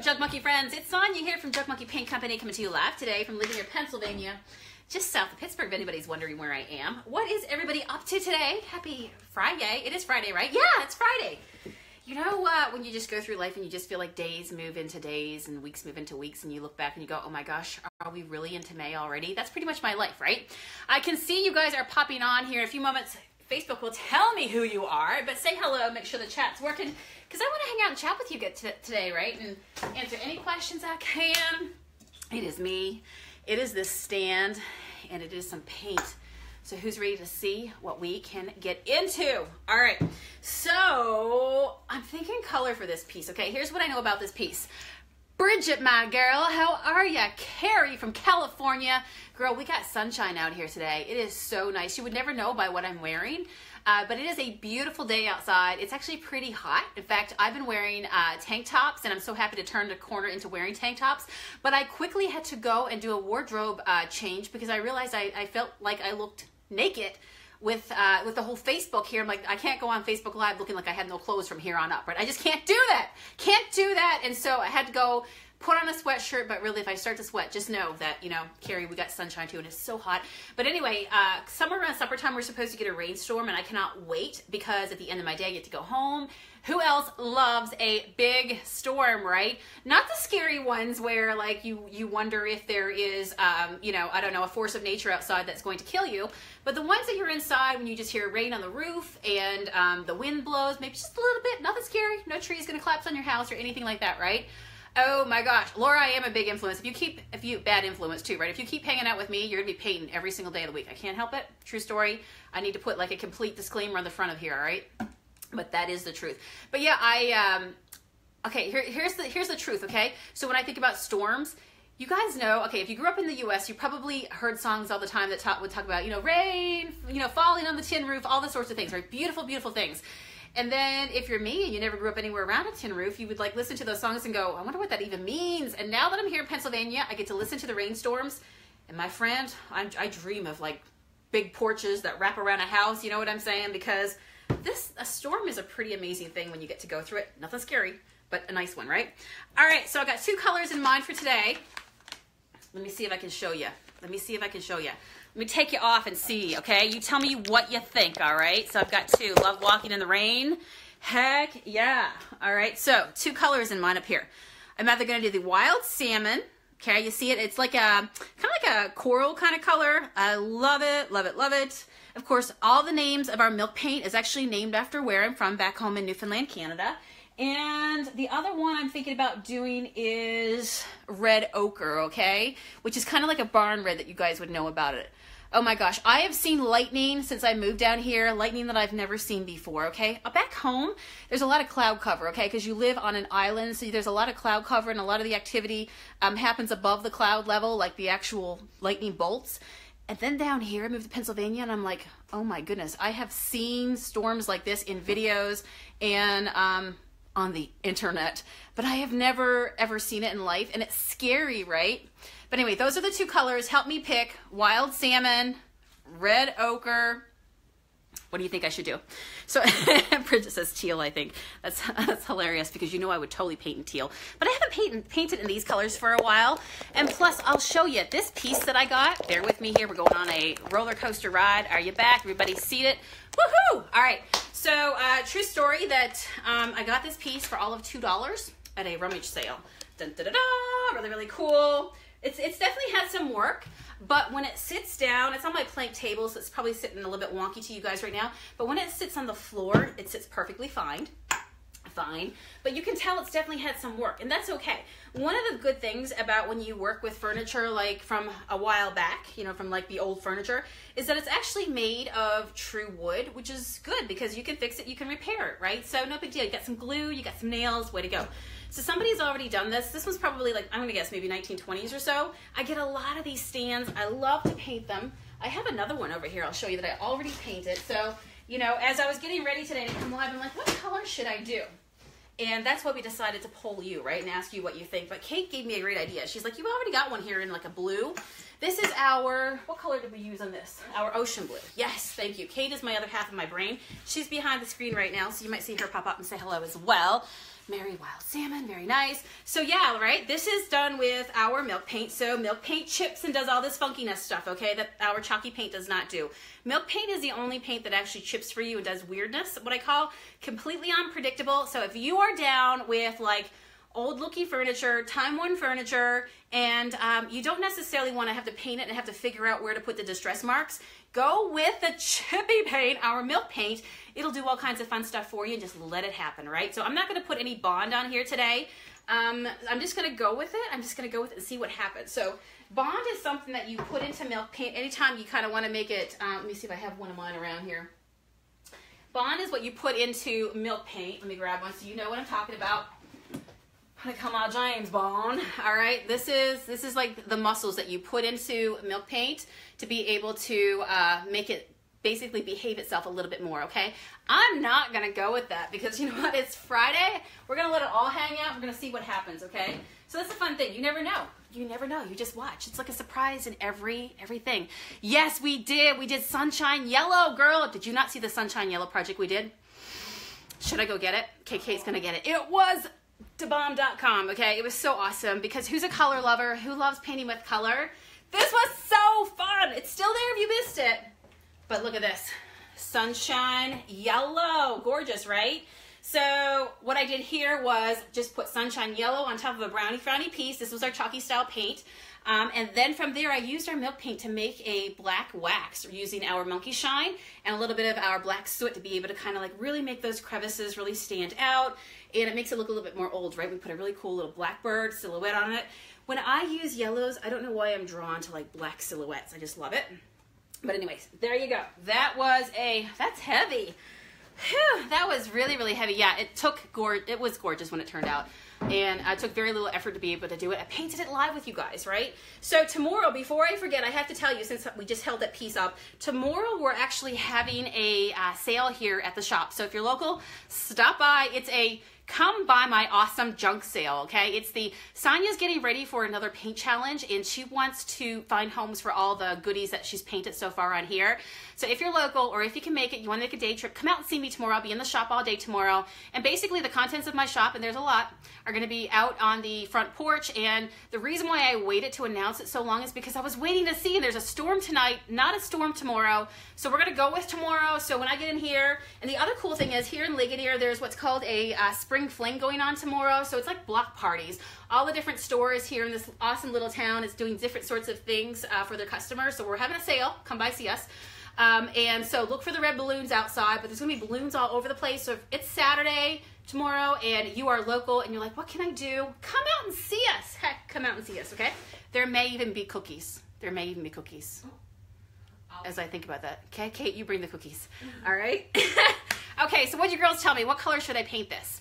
Jug Monkey friends. It's Sonia here from Jug Monkey Paint Company, coming to you live today from Livingston, Pennsylvania, just south of Pittsburgh, if anybody's wondering where I am. What is everybody up to today? Happy Friday. It is Friday, right? Yeah, it's Friday. You know when you just go through life and you just feel like days move into days and weeks move into weeks and you look back and you go, oh my gosh, are we really into May already? That's pretty much my life, right? I can see you guys are popping on here in a few moments. Facebook will tell me who you are, but say hello, make sure the chat's working, because I want to hang out and chat with you today, right? And answer any questions I can. It is me. It is this stand, and it is some paint. So who's ready to see what we can get into? All right, so I'm thinking color for this piece, okay? Here's what I know about this piece. Bridget, my girl, how are ya? Carrie from California. Girl, we got sunshine out here today. It is so nice. You would never know by what I'm wearing, but it is a beautiful day outside. It's actually pretty hot. In fact, I've been wearing tank tops, and I'm so happy to turn the corner into wearing tank tops, but I quickly had to go and do a wardrobe change because I realized I felt like I looked naked with the whole Facebook here. I'm like, I can't go on Facebook Live looking like I had no clothes from here on up, right? I just can't do that. Can't do that. And so I had to go put on a sweatshirt, but really if I start to sweat, just know that, you know, Carrie, we got sunshine too, and it's so hot. But anyway, somewhere around supper time, we're supposed to get a rainstorm, and I cannot wait because at the end of my day, I get to go home. Who else loves a big storm, right? Not the scary ones where like you wonder if there is, you know, I don't know, a force of nature outside that's going to kill you, but the ones that you're inside when you just hear rain on the roof and the wind blows, maybe just a little bit, nothing scary, no tree's gonna collapse on your house or anything like that, right? Oh my gosh, Laura, I am a big influence. If you bad influence too, right? If you keep hanging out with me, you're gonna be painting every single day of the week. I can't help it. True story. I need to put like a complete disclaimer on the front of here, all right? But that is the truth. But yeah, okay, here's the truth, okay? So when I think about storms, you guys know, okay, if you grew up in the U.S., you probably heard songs all the time that would talk about, you know, rain, you know, falling on the tin roof, all the sorts of things, right? Beautiful, beautiful things. And then if you're me and you never grew up anywhere around a tin roof, you would like listen to those songs and go, I wonder what that even means. And now that I'm here in Pennsylvania, I get to listen to the rainstorms. And my friend, I dream of like big porches that wrap around a house. You know what I'm saying? Because a storm is a pretty amazing thing when you get to go through it. Nothing scary, but a nice one, right? All right, so I got two colors in mind for today. Let me see if I can show you. Let me take you off and see, okay? You tell me what you think, all right? So I've got two. Love walking in the rain. Heck yeah. All right, so two colors in mind up here. I'm either going to do the Wild Salmon. Okay, you see it? It's like a kind of like a coral kind of color. I love it, love it, love it. Of course, all the names of our milk paint is actually named after where I'm from, back home in Newfoundland, Canada. And the other one I'm thinking about doing is red ochre, okay? Which is kind of like a barn red that you guys would know about it. Oh my gosh, I have seen lightning since I moved down here, lightning that I've never seen before, okay? Back home, there's a lot of cloud cover, okay? Because you live on an island, so there's a lot of cloud cover, and a lot of the activity happens above the cloud level, like the actual lightning bolts. And then down here, I moved to Pennsylvania, and I'm like, oh my goodness, I have seen storms like this in videos and on the internet, but I have never ever seen it in life, and it's scary, right? But anyway, those are the two colors. Help me pick Wild Salmon, red ochre. What do you think I should do? So Bridget says teal, I think. That's hilarious because you know I would totally paint in teal. But I haven't painted in these colors for a while. And plus, I'll show you this piece that I got. Bear with me here. We're going on a roller coaster ride. Are you back? Everybody seated? Woohoo! All right. So true story that I got this piece for all of $2 at a rummage sale. Dun, da, da, da. Really, really cool. It's definitely had some work, but when it sits down, it's on my plank table, so it's probably sitting a little bit wonky to you guys right now, but when it sits on the floor, it sits perfectly fine. But you can tell it's definitely had some work, and that's okay. One of the good things about when you work with furniture like from a while back, you know, from like the old furniture, is that it's actually made of true wood, which is good because you can fix it, you can repair it, right? So no big deal. You got some glue, you got some nails, way to go. So somebody's already done this. This was probably like, I'm gonna guess maybe 1920s or so. I get a lot of these stands. I love to paint them. I have another one over here I'll show you that I already painted. So, you know, as I was getting ready today to come live, I'm like, what color should I do? And that's why we decided to poll you, right, and ask you what you think. But Kate gave me a great idea. She's like, you already got one here in like a blue. This is our, what color did we use on this? Our ocean blue. Yes, thank you. Kate is my other half of my brain. She's behind the screen right now, so you might see her pop up and say hello as well. Merry Wild Salmon, very nice. So yeah, right, this is done with our milk paint. So milk paint chips and does all this funkiness stuff, okay, that our chalky paint does not do. Milk paint is the only paint that actually chips for you and does weirdness, what I call completely unpredictable. So if you are down with like old looking furniture, time-worn furniture, and you don't necessarily want to have to paint it and have to figure out where to put the distress marks, go with the chippy paint, our milk paint. It'll do all kinds of fun stuff for you and just let it happen, right? So I'm not going to put any bond on here today. I'm just going to go with it. I'm just going to go with it and see what happens. So bond is something that you put into milk paint anytime you kind of want to make it, let me see if I have one of mine around here. Bond is what you put into milk paint. Let me grab one so you know what I'm talking about. I'm gonna call my James Bond. All right, this is like the muscles that you put into milk paint to be able to make it basically behave itself a little bit more, okay? I'm not gonna go with that because you know what, it's Friday. We're gonna let it all hang out. We're gonna see what happens, okay? So that's a fun thing. You never know. You never know. You just watch. It's like a surprise in everything. Yes, we did. We did Sunshine Yellow, girl. Did you not see the Sunshine Yellow project we did? Should I go get it? KK's gonna get it. It was bomb.com, okay? It was so awesome because who's a color lover? Who loves painting with color? This was so fun. It's still there if you missed it. But look at this. Sunshine Yellow. Gorgeous, right? So what I did here was just put Sunshine Yellow on top of a brownie frownie piece. This was our chalky style paint. And then from there, I used our milk paint to make a black wax using our Monkey Shine and a little bit of our black soot to be able to kind of like really make those crevices really stand out. And it makes it look a little bit more old, right? We put a really cool little blackbird silhouette on it. When I use yellows, I don't know why I'm drawn to like black silhouettes. I just love it. But anyways, there you go. That was that's heavy. Whew, that was really, really heavy. Yeah, it was gorgeous when it turned out. And I took very little effort to be able to do it. I painted it live with you guys, right? So tomorrow, before I forget, I have to tell you, since we just held that piece up, tomorrow we're actually having a sale here at the shop. So if you're local, stop by. It's a come by my awesome junk sale, okay? It's Sonia's getting ready for another paint challenge and she wants to find homes for all the goodies that she's painted so far on here. So if you're local or if you can make it, you want to make a day trip, come out and see me tomorrow. I'll be in the shop all day tomorrow. And basically the contents of my shop, and there's a lot, are going to be out on the front porch. And the reason why I waited to announce it so long is because I was waiting to see, and there's a storm tonight, not a storm tomorrow. So we're going to go with tomorrow. So when I get in here, and the other cool thing is here in Ligonier, there's what's called a spring fling going on tomorrow. So it's like block parties. All the different stores here in this awesome little town is doing different sorts of things for their customers. So we're having a sale. Come by, see us. And so look for the red balloons outside, but there's gonna be balloons all over the place. So if it's Saturday tomorrow and you are local and you're like, what can I do? Come out and see us. Heck, come out and see us, okay? There may even be cookies. There may even be cookies. As I think about that. Okay, Kate, you bring the cookies. All right? Okay, so what did you girls tell me? What color should I paint this?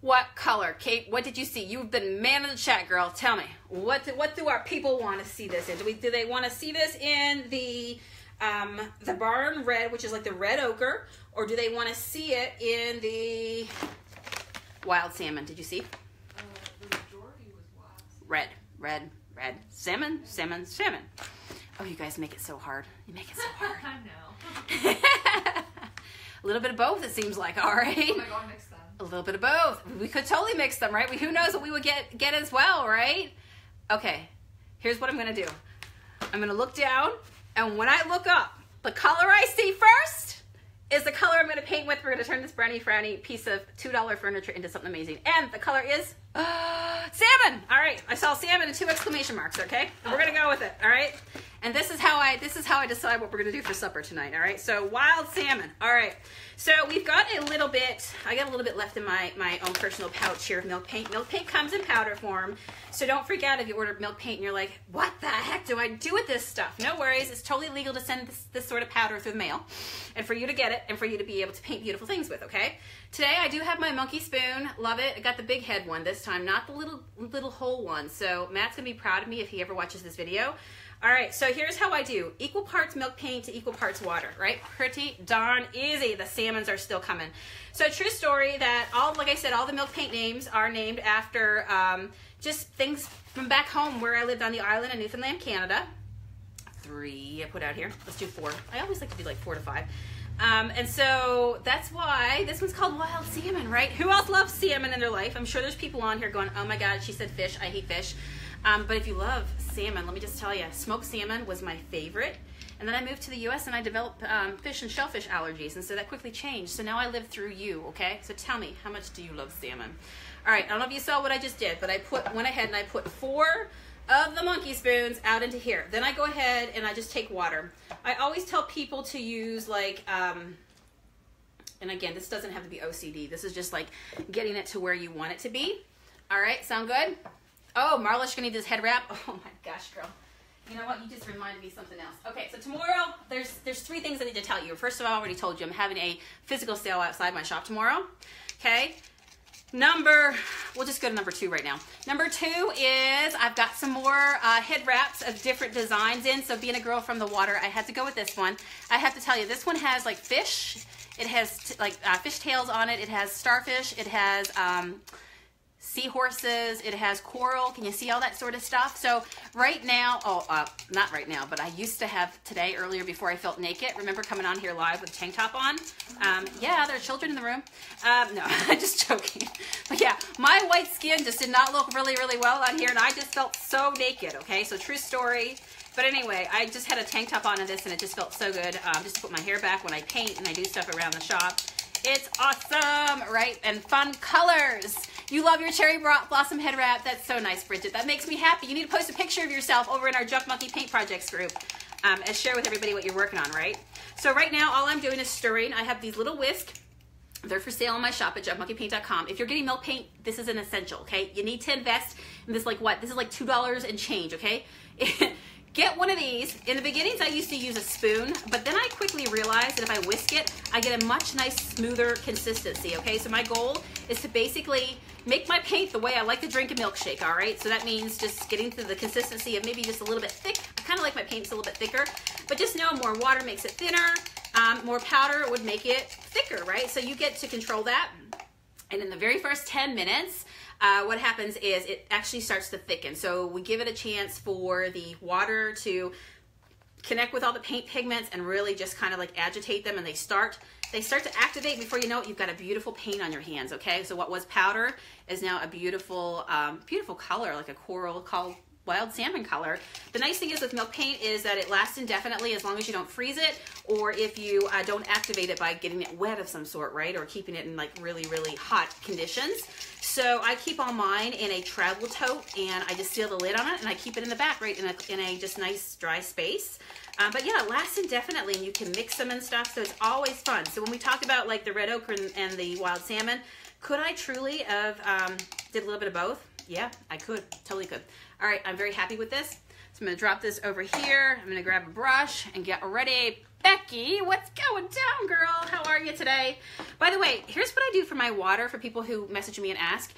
What color? Kate, what did you see? You've been man of the chat, girl. Tell me. What do our people want to see this in? Do they want to see this in the barn red, which is like the red ochre, or do they want to see it in the wild salmon? Did you see? The majority was wild. Red. Salmon. Oh, you guys make it so hard. You make it so hard. I know. A little bit of both, it seems like, all right? Oh my God, mix them. A little bit of both. We could totally mix them, right? Who knows what we would get as well, right? Okay, here's what I'm going to do. I'm going to look down, and when I look up, the color I see first is the color I'm going to paint with. We're going to turn this brownie frownie piece of $2 furniture into something amazing. And the color is salmon. All right, I saw salmon and 2 exclamation marks, okay? And we're going to go with it, all right? And this is how I decide what we're going to do for supper tonight, all right? So wild salmon, all right. So we've got a little bit, I got a little bit left in my own personal pouch here of milk paint. Milk paint comes in powder form, so don't freak out if you order milk paint and you're like, what the heck do I do with this stuff? No worries, it's totally legal to send this sort of powder through the mail, and for you to get it, and for you to be able to paint beautiful things with, okay? Today I do have my monkey spoon, love it. I got the big head one this time, not the little hole one, so Matt's gonna be proud of me if he ever watches this video. All right, so here's how I do. Equal parts milk paint to equal parts water, right? Pretty darn easy. The salmons are still coming. So true story that like I said, all the milk paint names are named after just things from back home where I lived on the island in Newfoundland, Canada. 3 I put out here. Let's do 4. I always like to do like 4 to 5. And so that's why this one's called Wild Salmon, right? Who else loves salmon in their life? I'm sure there's people on here going, oh my God, she said fish. I hate fish. But if you love salmon, let me just tell you, smoked salmon was my favorite. And then I moved to the U.S. and I developed fish and shellfish allergies. And so that quickly changed. So now I live through you, okay? So tell me, how much do you love salmon? All right, I don't know if you saw what I just did, but I went ahead and I put 4 of the monkey spoons out into here. Then I go ahead and I just take water. I always tell people to use like, and again, this doesn't have to be OCD. This is just like getting it to where you want it to be. All right, sound good? Oh, Marla's gonna need this head wrap. Oh my gosh, girl. You know what? You just reminded me something else. Okay, so tomorrow, there's 3 things I need to tell you. First of all, I already told you, I'm having a physical sale outside my shop tomorrow. Okay? We'll just go to number 2 right now. Number 2 is I've got some more head wraps of different designs in. So being a girl from the water, I had to go with this one. I have to tell you, this one has like fish. It has fish tails on it. It has starfish. It has seahorses, it has coral. Can you see all that sort of stuff? So right now, not right now, but I used to have earlier before I felt naked. Remember coming on here live with a tank top on? Yeah, there are children in the room. No, I'm just joking. But yeah, my white skin just did not look really, really well on here, and I just felt so naked, okay? So true story. But anyway, I just had a tank top on of this, and it just felt so good just to put my hair back when I paint and I do stuff around the shop. It's awesome, right? And fun colors. You love your cherry blossom head wrap. That's so nice, Bridget. That makes me happy. You need to post a picture of yourself over in our Junk Monkey Paint Projects group and share with everybody what you're working on, right? So right now, all I'm doing is stirring. I have these little whisk. They're for sale on my shop at junkmonkeypaint.com. If you're getting milk paint, this is an essential, okay? You need to invest in this, like what? This is like $2 and change, okay? Get one of these. In the beginnings, I used to use a spoon, but then I quickly realized that if I whisk it, I get a much nice, smoother consistency, okay? So my goal is to basically make my paint the way I like to drink a milkshake, all right? So that means just getting to the consistency of maybe just a little bit thick. I kind of like my paints a little bit thicker, but just know more water makes it thinner. More powder would make it thicker, right? So you get to control that. And in the very first 10 minutes, what happens is it actually starts to thicken. So we give it a chance for the water to connect with all the paint pigments and really just kind of like agitate them, and they start to activate. Before you know it, you've got a beautiful paint on your hands, okay? So what was powder is now a beautiful, beautiful color, like a coral called Wild Salmon color. The nice thing is with milk paint is that it lasts indefinitely as long as you don't freeze it, or if you don't activate it by getting it wet of some sort, right? Or keeping it in like really, really hot conditions. So I keep all mine in a travel tote, and I just seal the lid on it, and I keep it in the back, right, in a just nice dry space. But yeah, it lasts indefinitely, and you can mix them and stuff, so it's always fun. So when we talk about like the red ochre and the wild salmon, could I truly have did a little bit of both? Yeah, I could, totally could. All right, I'm very happy with this. So I'm gonna drop this over here. I'm gonna grab a brush and get ready. Becky, what's going down, girl? How are you today? By the way, here's what I do for my water for people who message me and ask.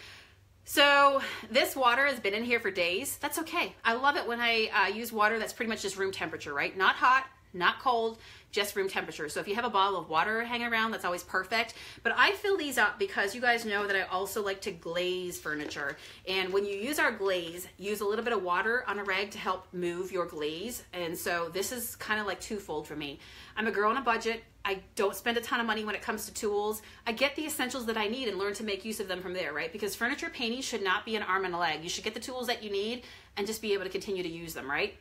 So this water has been in here for days. That's okay. I love it when I use water that's pretty much just room temperature, right? Not hot, not cold, just room temperature. So if you have a bottle of water hanging around, that's always perfect. But I fill these up because you guys know that I also like to glaze furniture. And when you use our glaze, use a little bit of water on a rag to help move your glaze. And so this is kind of like twofold for me. I'm a girl on a budget. I don't spend a ton of money when it comes to tools. I get the essentials that I need and learn to make use of them from there, right? Because furniture painting should not be an arm and a leg. You should get the tools that you need and just be able to continue to use them, right?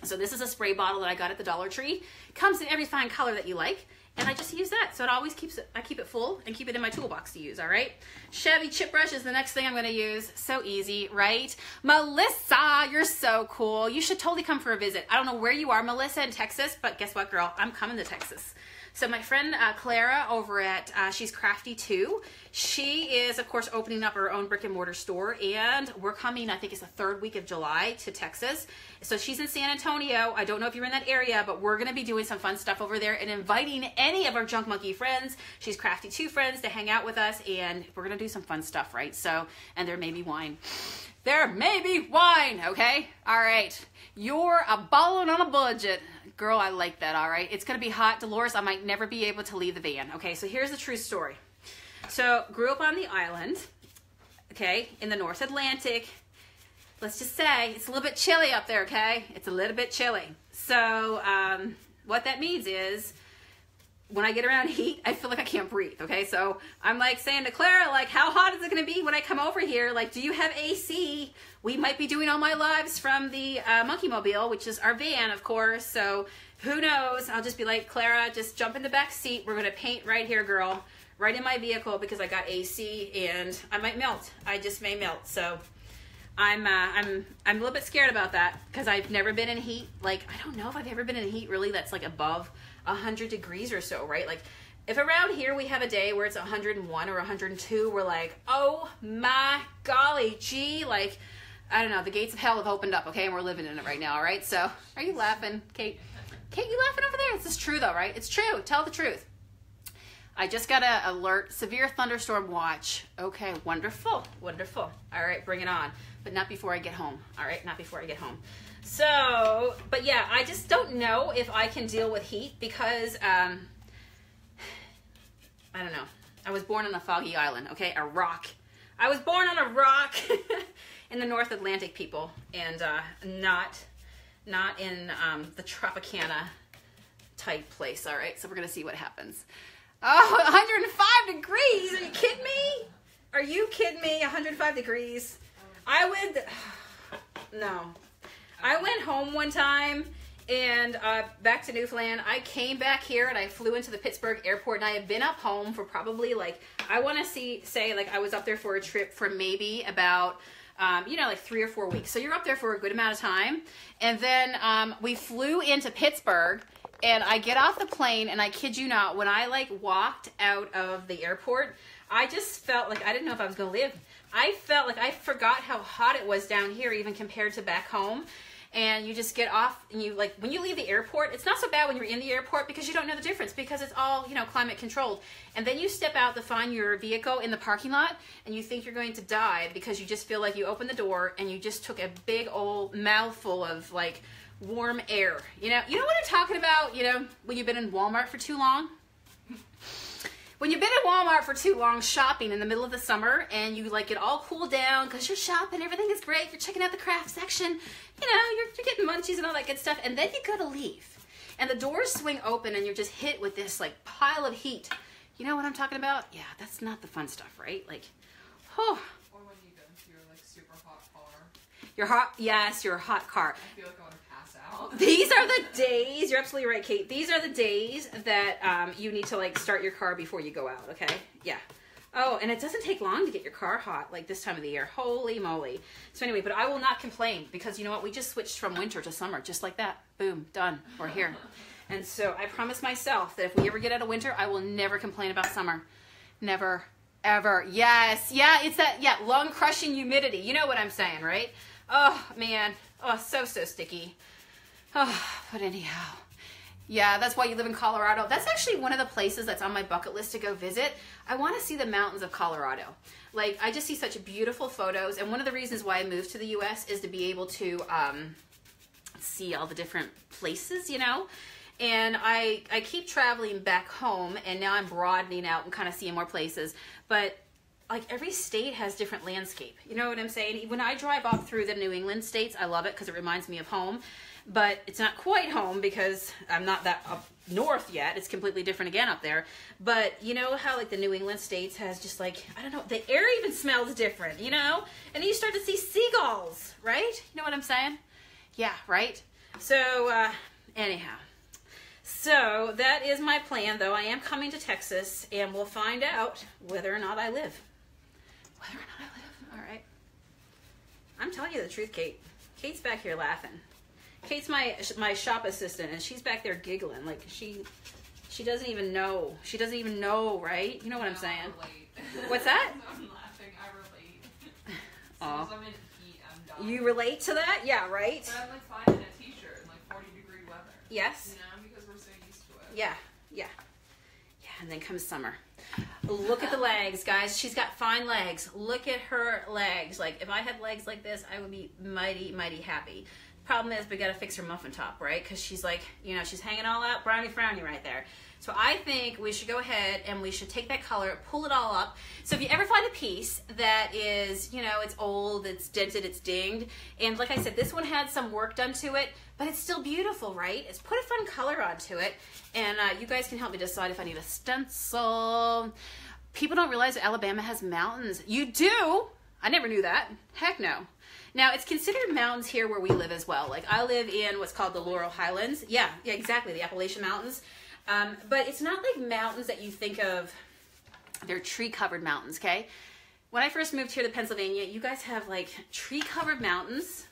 So this is a spray bottle that I got at the Dollar Tree. Comes in every fine color that you like, and I just use that. So it always keeps it, I keep it full and keep it in my toolbox to use, all right? Chevy chip brush is the next thing I'm gonna use. So easy, right? Melissa, you're so cool. You should totally come for a visit. I don't know where you are, Melissa, in Texas, but guess what, girl? I'm coming to Texas. So my friend Clara over at She's Crafty Too, she is, of course, opening up her own brick and mortar store, and we're coming, I think it's the 3rd week of July, to Texas. So she's in San Antonio. I don't know if you're in that area, but we're going to be doing some fun stuff over there and inviting any of our Junk Monkey friends, She's Crafty Too friends, to hang out with us, and we're going to do some fun stuff, right? So, and there may be wine. There may be wine, okay? All right. You're a ballin' on a budget. Girl, I like that, all right? It's going to be hot. Dolores, I might never be able to leave the van, okay? So here's the true story. So grew up on the island, okay, in the North Atlantic. Let's just say it's a little bit chilly up there, okay? It's a little bit chilly. So what that means is when I get around heat, I feel like I can't breathe, okay? So I'm like saying to Clara, like, how hot is it gonna be when I come over here? Like, do you have AC? We might be doing all my lives from the Monkey Mobile, which is our van, of course. So who knows? I'll just be like, Clara, just jump in the back seat. We're gonna paint right here, girl, right in my vehicle because I got AC and I might melt. I just may melt. So I'm a little bit scared about that because I've never been in heat. Like, I don't know if I've ever been in heat really that's like above 100 degrees or so, right? Like, if around here we have a day where it's 101 or 102, we're like, oh my golly, gee, like, I don't know, the gates of hell have opened up, okay, and we're living in it right now, all right? So, are you laughing, Kate? Kate, you laughing over there? This is true though, right? It's true. Tell the truth. I just got an alert, severe thunderstorm watch. Okay, wonderful, wonderful. All right, bring it on, but not before I get home, all right? Not before I get home. So, but yeah, I just don't know if I can deal with heat because, I don't know. I was born on a foggy island, okay? A rock. I was born on a rock in the North Atlantic, people, and not in the Tropicana type place, all right? So we're going to see what happens. Oh, 105 degrees. Are you kidding me? Are you kidding me? 105 degrees. I would, no. I went home one time and back to Newfoundland. I came back here and I flew into the Pittsburgh airport and I have been up home for probably like, I want to say like I was up there for a trip for maybe about, you know, like 3 or 4 weeks. So you're up there for a good amount of time. And then we flew into Pittsburgh and I get off the plane and I kid you not, when I like walked out of the airport, I just felt like I didn't know if I was going to live. I felt like I forgot how hot it was down here even compared to back home. And you just get off and you like, when you leave the airport, it's not so bad when you're in the airport because you don't know the difference because it's all, you know, climate controlled. And then you step out to find your vehicle in the parking lot and you think you're going to die because you just feel like you opened the door and you just took a big old mouthful of like warm air. You know what I'm talking about? You know, when you've been in Walmart for too long? When you've been at Walmart for too long shopping in the middle of the summer and you like get all cooled down because you're shopping, everything is great, you're checking out the craft section, you know, you're getting munchies and all that good stuff, and then you go to leave and the doors swing open and you're just hit with this like pile of heat. You know what I'm talking about? Yeah, that's not the fun stuff, right? Like, oh. Or when you go into your like super hot car. Your hot, yes, your hot car. I feel like I want to pass out. These are the days, you're absolutely right, Kate. These are the days that you need to like start your car before you go out, okay? Yeah. Oh, and it doesn't take long to get your car hot like this time of the year. Holy moly. So anyway, but I will not complain because you know what? We just switched from winter to summer just like that. Boom, done. We're here. And so I promise myself that if we ever get out of winter, I will never complain about summer. Never, ever. Yes. Yeah, it's that, yeah, lung crushing humidity. You know what I'm saying, right? Oh, man. Oh, so sticky. Oh, but anyhow. Yeah, that's why you live in Colorado. That's actually one of the places that's on my bucket list to go visit. I want to see the mountains of Colorado. Like, I just see such beautiful photos. And one of the reasons why I moved to the U.S. is to be able to see all the different places, you know. And I keep traveling back home, and now I'm broadening out and kind of seeing more places. But like every state has different landscape. You know what I'm saying? When I drive up through the New England states, I love it because it reminds me of home. But it's not quite home because I'm not that up north yet. It's completely different again up there. But you know how like the New England states has just like, I don't know, the air even smells different, you know? And then you start to see seagulls, right? You know what I'm saying? Yeah, right? So, anyhow. So that is my plan, though. I am coming to Texas, and we'll find out whether or not I live. Whether or not I live. All right. I'm telling you the truth, Kate. Kate's back here laughing. Kate's my shop assistant, and she's back there giggling like she doesn't even know. She doesn't even know, right? You know what I'm saying? What's that? I'm laughing. I relate. Aw. As soon as I'm in heat, I'm dying. You relate to that? Yeah, right? But I'm like fine in a t-shirt in like 40-degree weather. Yes. You know, because we're so used to it. Yeah, yeah. Yeah, and then comes summer. Look at the legs, guys. She's got fine legs. Look at her legs. Like, if I had legs like this, I would be mighty, mighty happy. Problem is, we got to fix her muffin top, right? Because she's like, you know, she's hanging all out, brownie frownie right there. So I think we should go ahead and we should take that color, pull it all up. So if you ever find a piece that is, you know, it's old, it's dented, it's dinged, and like I said, this one had some work done to it, but it's still beautiful, right? It's put a fun color onto it, and you guys can help me decide if I need a stencil. People don't realize that Alabama has mountains. You do? I never knew that. Heck no. Now, it's considered mountains here where we live as well. Like, I live in what's called the Laurel Highlands. Yeah, exactly, the Appalachian Mountains. But it's not like mountains that you think of. They're tree-covered mountains, okay? When I first moved here to Pennsylvania, you guys have, like, tree-covered mountains.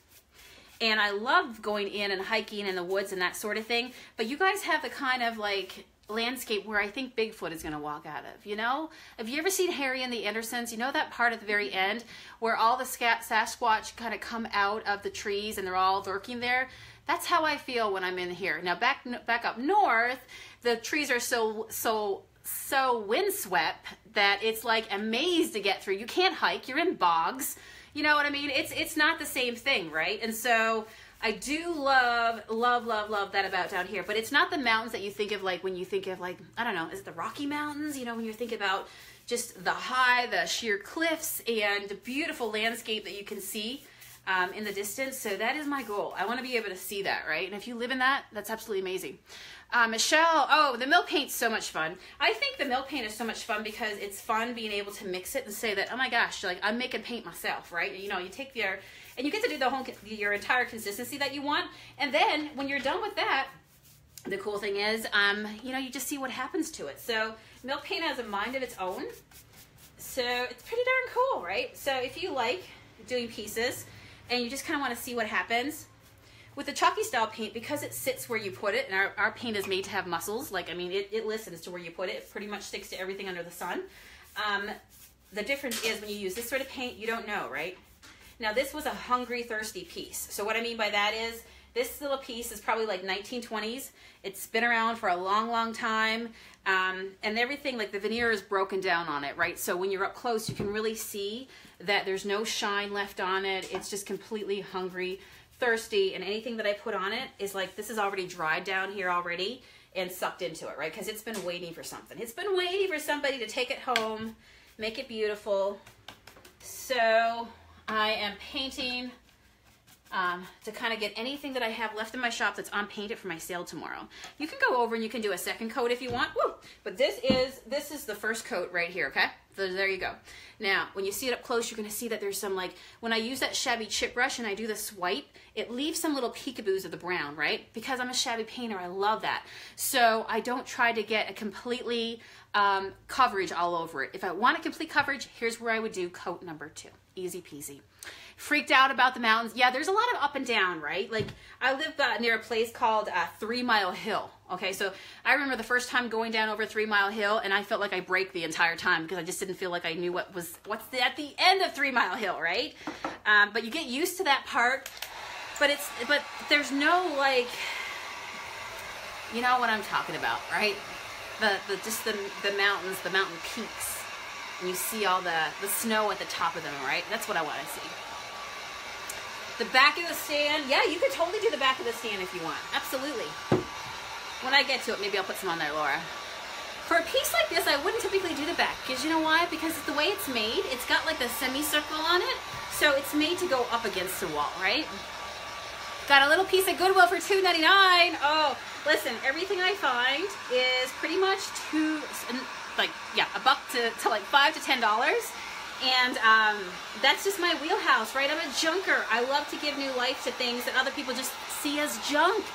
And I love going in and hiking in the woods and that sort of thing. But you guys have the kind of, like, landscape where I think Bigfoot is going to walk out of, you know? Have you ever seen Harry and the Andersons? You know that part at the very end where all the Sasquatch kind of come out of the trees and they're all lurking there? That's how I feel when I'm in here. Now back up north, the trees are so windswept that it's like a maze to get through. You can't hike, you're in bogs. You know what I mean? It's not the same thing, right? And so I do love that about down here, but it's not the mountains that you think of, like when you think of, like, I don't know, is it the Rocky Mountains? You know, when you think about just the sheer cliffs and the beautiful landscape that you can see in the distance. So that is my goal. I want to be able to see that, right? And if you live in that, that's absolutely amazing. Michelle, oh, the milk paint's so much fun. I think the milk paint is so much fun because it's fun being able to mix it and say that, oh my gosh, like I'm making paint myself, right? You know, you take and you get to do your entire consistency that you want. And then when you're done with that, the cool thing is, you know, you just see what happens to it. So milk paint has a mind of its own. So it's pretty darn cool, right? So if you like doing pieces and you just kind of want to see what happens, with the chalky style paint, because it sits where you put it, and our paint is made to have muscles, like, I mean, it listens to where you put it. It pretty much sticks to everything under the sun. The difference is when you use this sort of paint, you don't know, right? Now, this was a hungry, thirsty piece. So what I mean by that is, this little piece is probably like 1920s. It's been around for a long time, and everything, like the veneer is broken down on it, right? So when you're up close, you can really see that there's no shine left on it. It's just completely hungry, thirsty, and anything that I put on it is like, this is already dried down here already and sucked into it, right? Because it's been waiting for something. It's been waiting for somebody to take it home, make it beautiful. So I am painting to kind of get anything that I have left in my shop that's unpainted for my sale tomorrow. You can go over and you can do a second coat if you want. Woo! But this is the first coat right here, okay? So there you go. Now, when you see it up close, you're going to see that there's some, like, when I use that shabby chip brush and I do the swipe, it leaves some little peekaboos of the brown, right? Because I'm a shabby painter, I love that. So I don't try to get a completely coverage all over it. If I want a complete coverage, here's where I would do coat number 2. Easy peasy. Freaked out about the mountains. Yeah, there's a lot of up and down, right? Like, I live near a place called 3 Mile Hill. Okay, so I remember the first time going down over 3 Mile Hill, and I felt like I braked the entire time because I just didn't feel like I knew what's at the end of 3 Mile Hill, right? But you get used to that part. But there's no, like, you know what I'm talking about, right? Just the mountains, the mountain peaks. And you see all the snow at the top of them, right? That's what I want to see. The back of the stand, yeah, you could totally do the back of the stand if you want. Absolutely. When I get to it, maybe I'll put some on there, Laura. For a piece like this, I wouldn't typically do the back. Because you know why? Because the way it's made, it's got like the semicircle on it. So it's made to go up against the wall, right? Got a little piece of Goodwill for $2.99. Oh, listen, everything I find is pretty much a buck to like $5 to $10. And that's just my wheelhouse, right? I'm a junker. I love to give new life to things that other people just see as junk.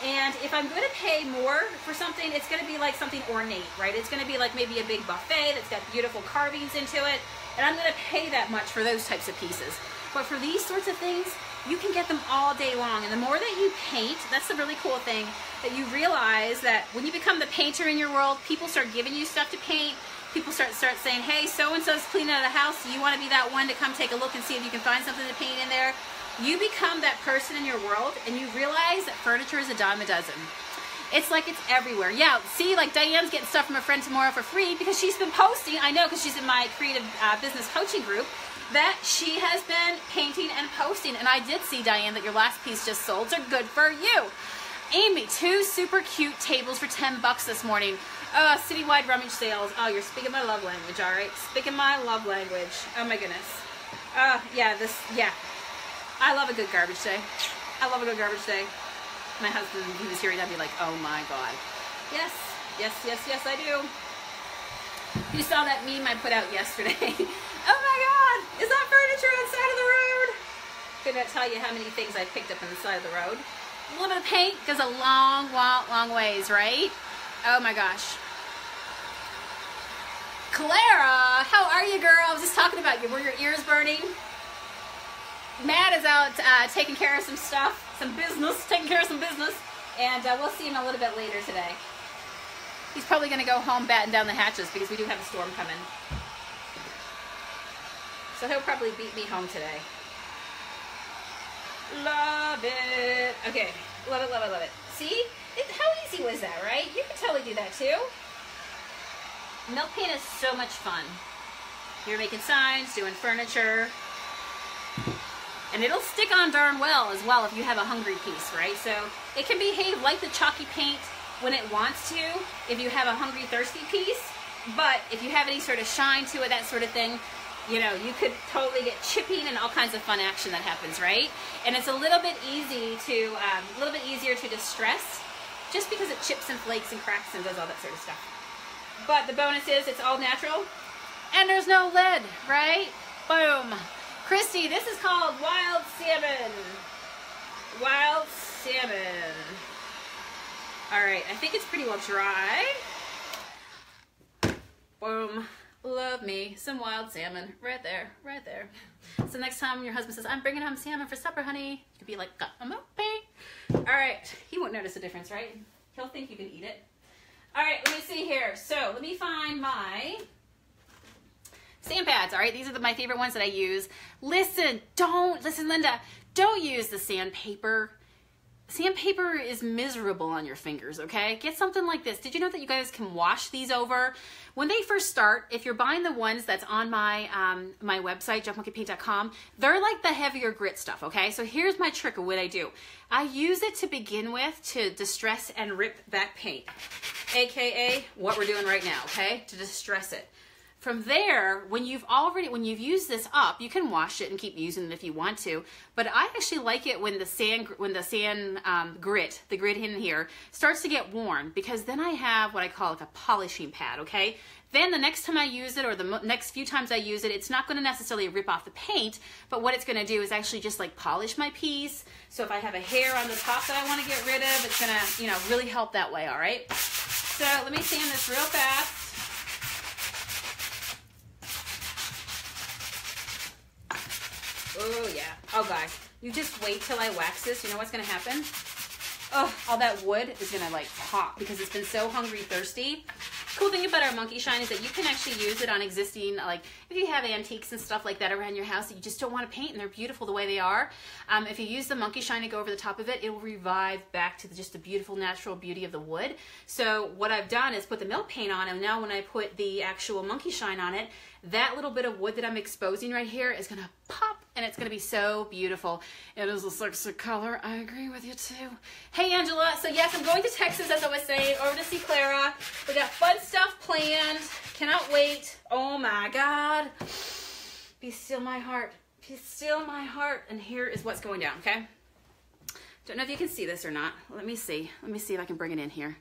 And if I'm going to pay more for something, it's going to be like something ornate, right? It's going to be like maybe a big buffet that's got beautiful carvings into it. And I'm going to pay that much for those types of pieces. But for these sorts of things, you can get them all day long. And the more that you paint, that's the really cool thing, that you realize that when you become the painter in your world, people start giving you stuff to paint. People start saying, hey, so-and-so's cleaning out the house. Do you want to be that one to come take a look and see if you can find something to paint in there? You become that person in your world, and you realize that furniture is a dime a dozen. It's like it's everywhere. Yeah, see, like Diane's getting stuff from a friend tomorrow for free because she's been posting. I know because she's in my creative business coaching group that she has been painting and posting. And I did see, Diane, that your last piece just sold, so good for you. Amy, 2 super cute tables for $10 this morning. Citywide rummage sales. Oh, you're speaking my love language, all right? Speaking my love language. Oh my goodness. Yeah. I love a good garbage day. I love a good garbage day. My husband, if he was here, I'd be like, oh my God. Yes, I do. You saw that meme I put out yesterday. Oh my God, is that furniture on the side of the road? Could not tell you how many things I picked up on the side of the road. A little bit of paint goes a long, long ways, right? Oh my gosh. Clara, how are you, girl? I was just talking about you. Were your ears burning? Matt is out taking care of some stuff. Taking care of some business, and we'll see him a little bit later today. He's probably going to go home batten down the hatches because we do have a storm coming. So he'll probably beat me home today. Love it. Okay, love it, love it, love it. See? How easy was that, right? You can totally do that too. Milk paint is so much fun. You're making signs, doing furniture. And it'll stick on darn well as well if you have a hungry piece, right? So it can behave like the chalky paint when it wants to if you have a hungry, thirsty piece. But if you have any sort of shine to it, that sort of thing, you know, you could totally get chipping and all kinds of fun action that happens, right? And it's a little bit easier to distress just because it chips and flakes and cracks and does all that sort of stuff. But the bonus is it's all natural and there's no lead, right? Boom. Christy, this is called Wild Salmon. Wild Salmon. All right, I think it's pretty well dry. Boom. Love me some wild salmon. Right there, right there. So next time your husband says, I'm bringing home salmon for supper, honey, you could be like, I'm okay. All right, he won't notice the difference, right? He'll think you can eat it. All right, let me see here. So let me find my sand pads, all right? These are my favorite ones that I use. Listen, Linda, don't use the sandpaper. Sandpaper is miserable on your fingers, okay? Get something like this. Did you know that you guys can wash these over? When they first start, if you're buying the ones that's on my my website, junkmonkeypaint.com, they're like the heavier grit stuff, okay? So here's my trick of what I do. I use it to begin with to distress and rip that paint, AKA what we're doing right now, okay? To distress it. From there, when you've used this up, you can wash it and keep using it if you want to. But I actually like it when the sand grit, the grit in here, starts to get worn, because then I have what I call like a polishing pad, okay? Then the next time I use it, or the next few times I use it, it's not going to necessarily rip off the paint, but what it's going to do is actually just like polish my piece. So if I have a hair on the top that I want to get rid of, it's going to, you know, really help that way, all right? So let me sand this real fast. Oh, yeah. Oh, guys, you just wait till I wax this. You know what's going to happen? Oh, all that wood is going to, like, pop because it's been so hungry, thirsty. Cool thing about our monkey shine is that you can actually use it on existing, like, if you have antiques and stuff like that around your house that you just don't want to paint and they're beautiful the way they are. If you use the monkey shine to go over the top of it, it will revive back to just the beautiful natural beauty of the wood. So what I've done is put the milk paint on, and now when I put the actual monkey shine on it, that little bit of wood that I'm exposing right here is going to pop, and it's going to be so beautiful. It is a sexy color. I agree with you too. Hey, Angela. So yes, I'm going to Texas, as I was saying, over to see Clara. We got fun stuff planned. Cannot wait. Oh my God. Be still my heart. Be still my heart. And here is what's going down, okay? Don't know if you can see this or not. Let me see. Let me see if I can bring it in here.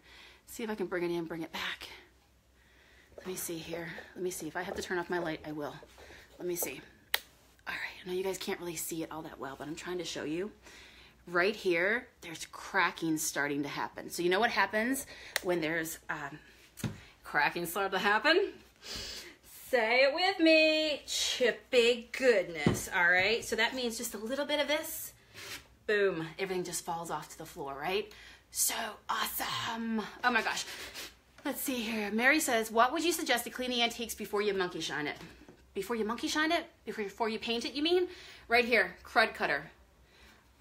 See if I can bring it in, bring it back. Let me see here. Let me see. If I have to turn off my light, I will. Let me see. All right. I know you guys can't really see it all that well, but I'm trying to show you. Right here, there's cracking starting to happen. So you know what happens when there's cracking starting to happen? Say it with me. Chippy goodness. All right. So that means just a little bit of this. Boom. Everything just falls off to the floor, right? So awesome. Oh my gosh. Let's see here. Mary says, what would you suggest to clean the antiques before you monkey shine it? Before you monkey shine it? Before you paint it, you mean? Right here, crud cutter.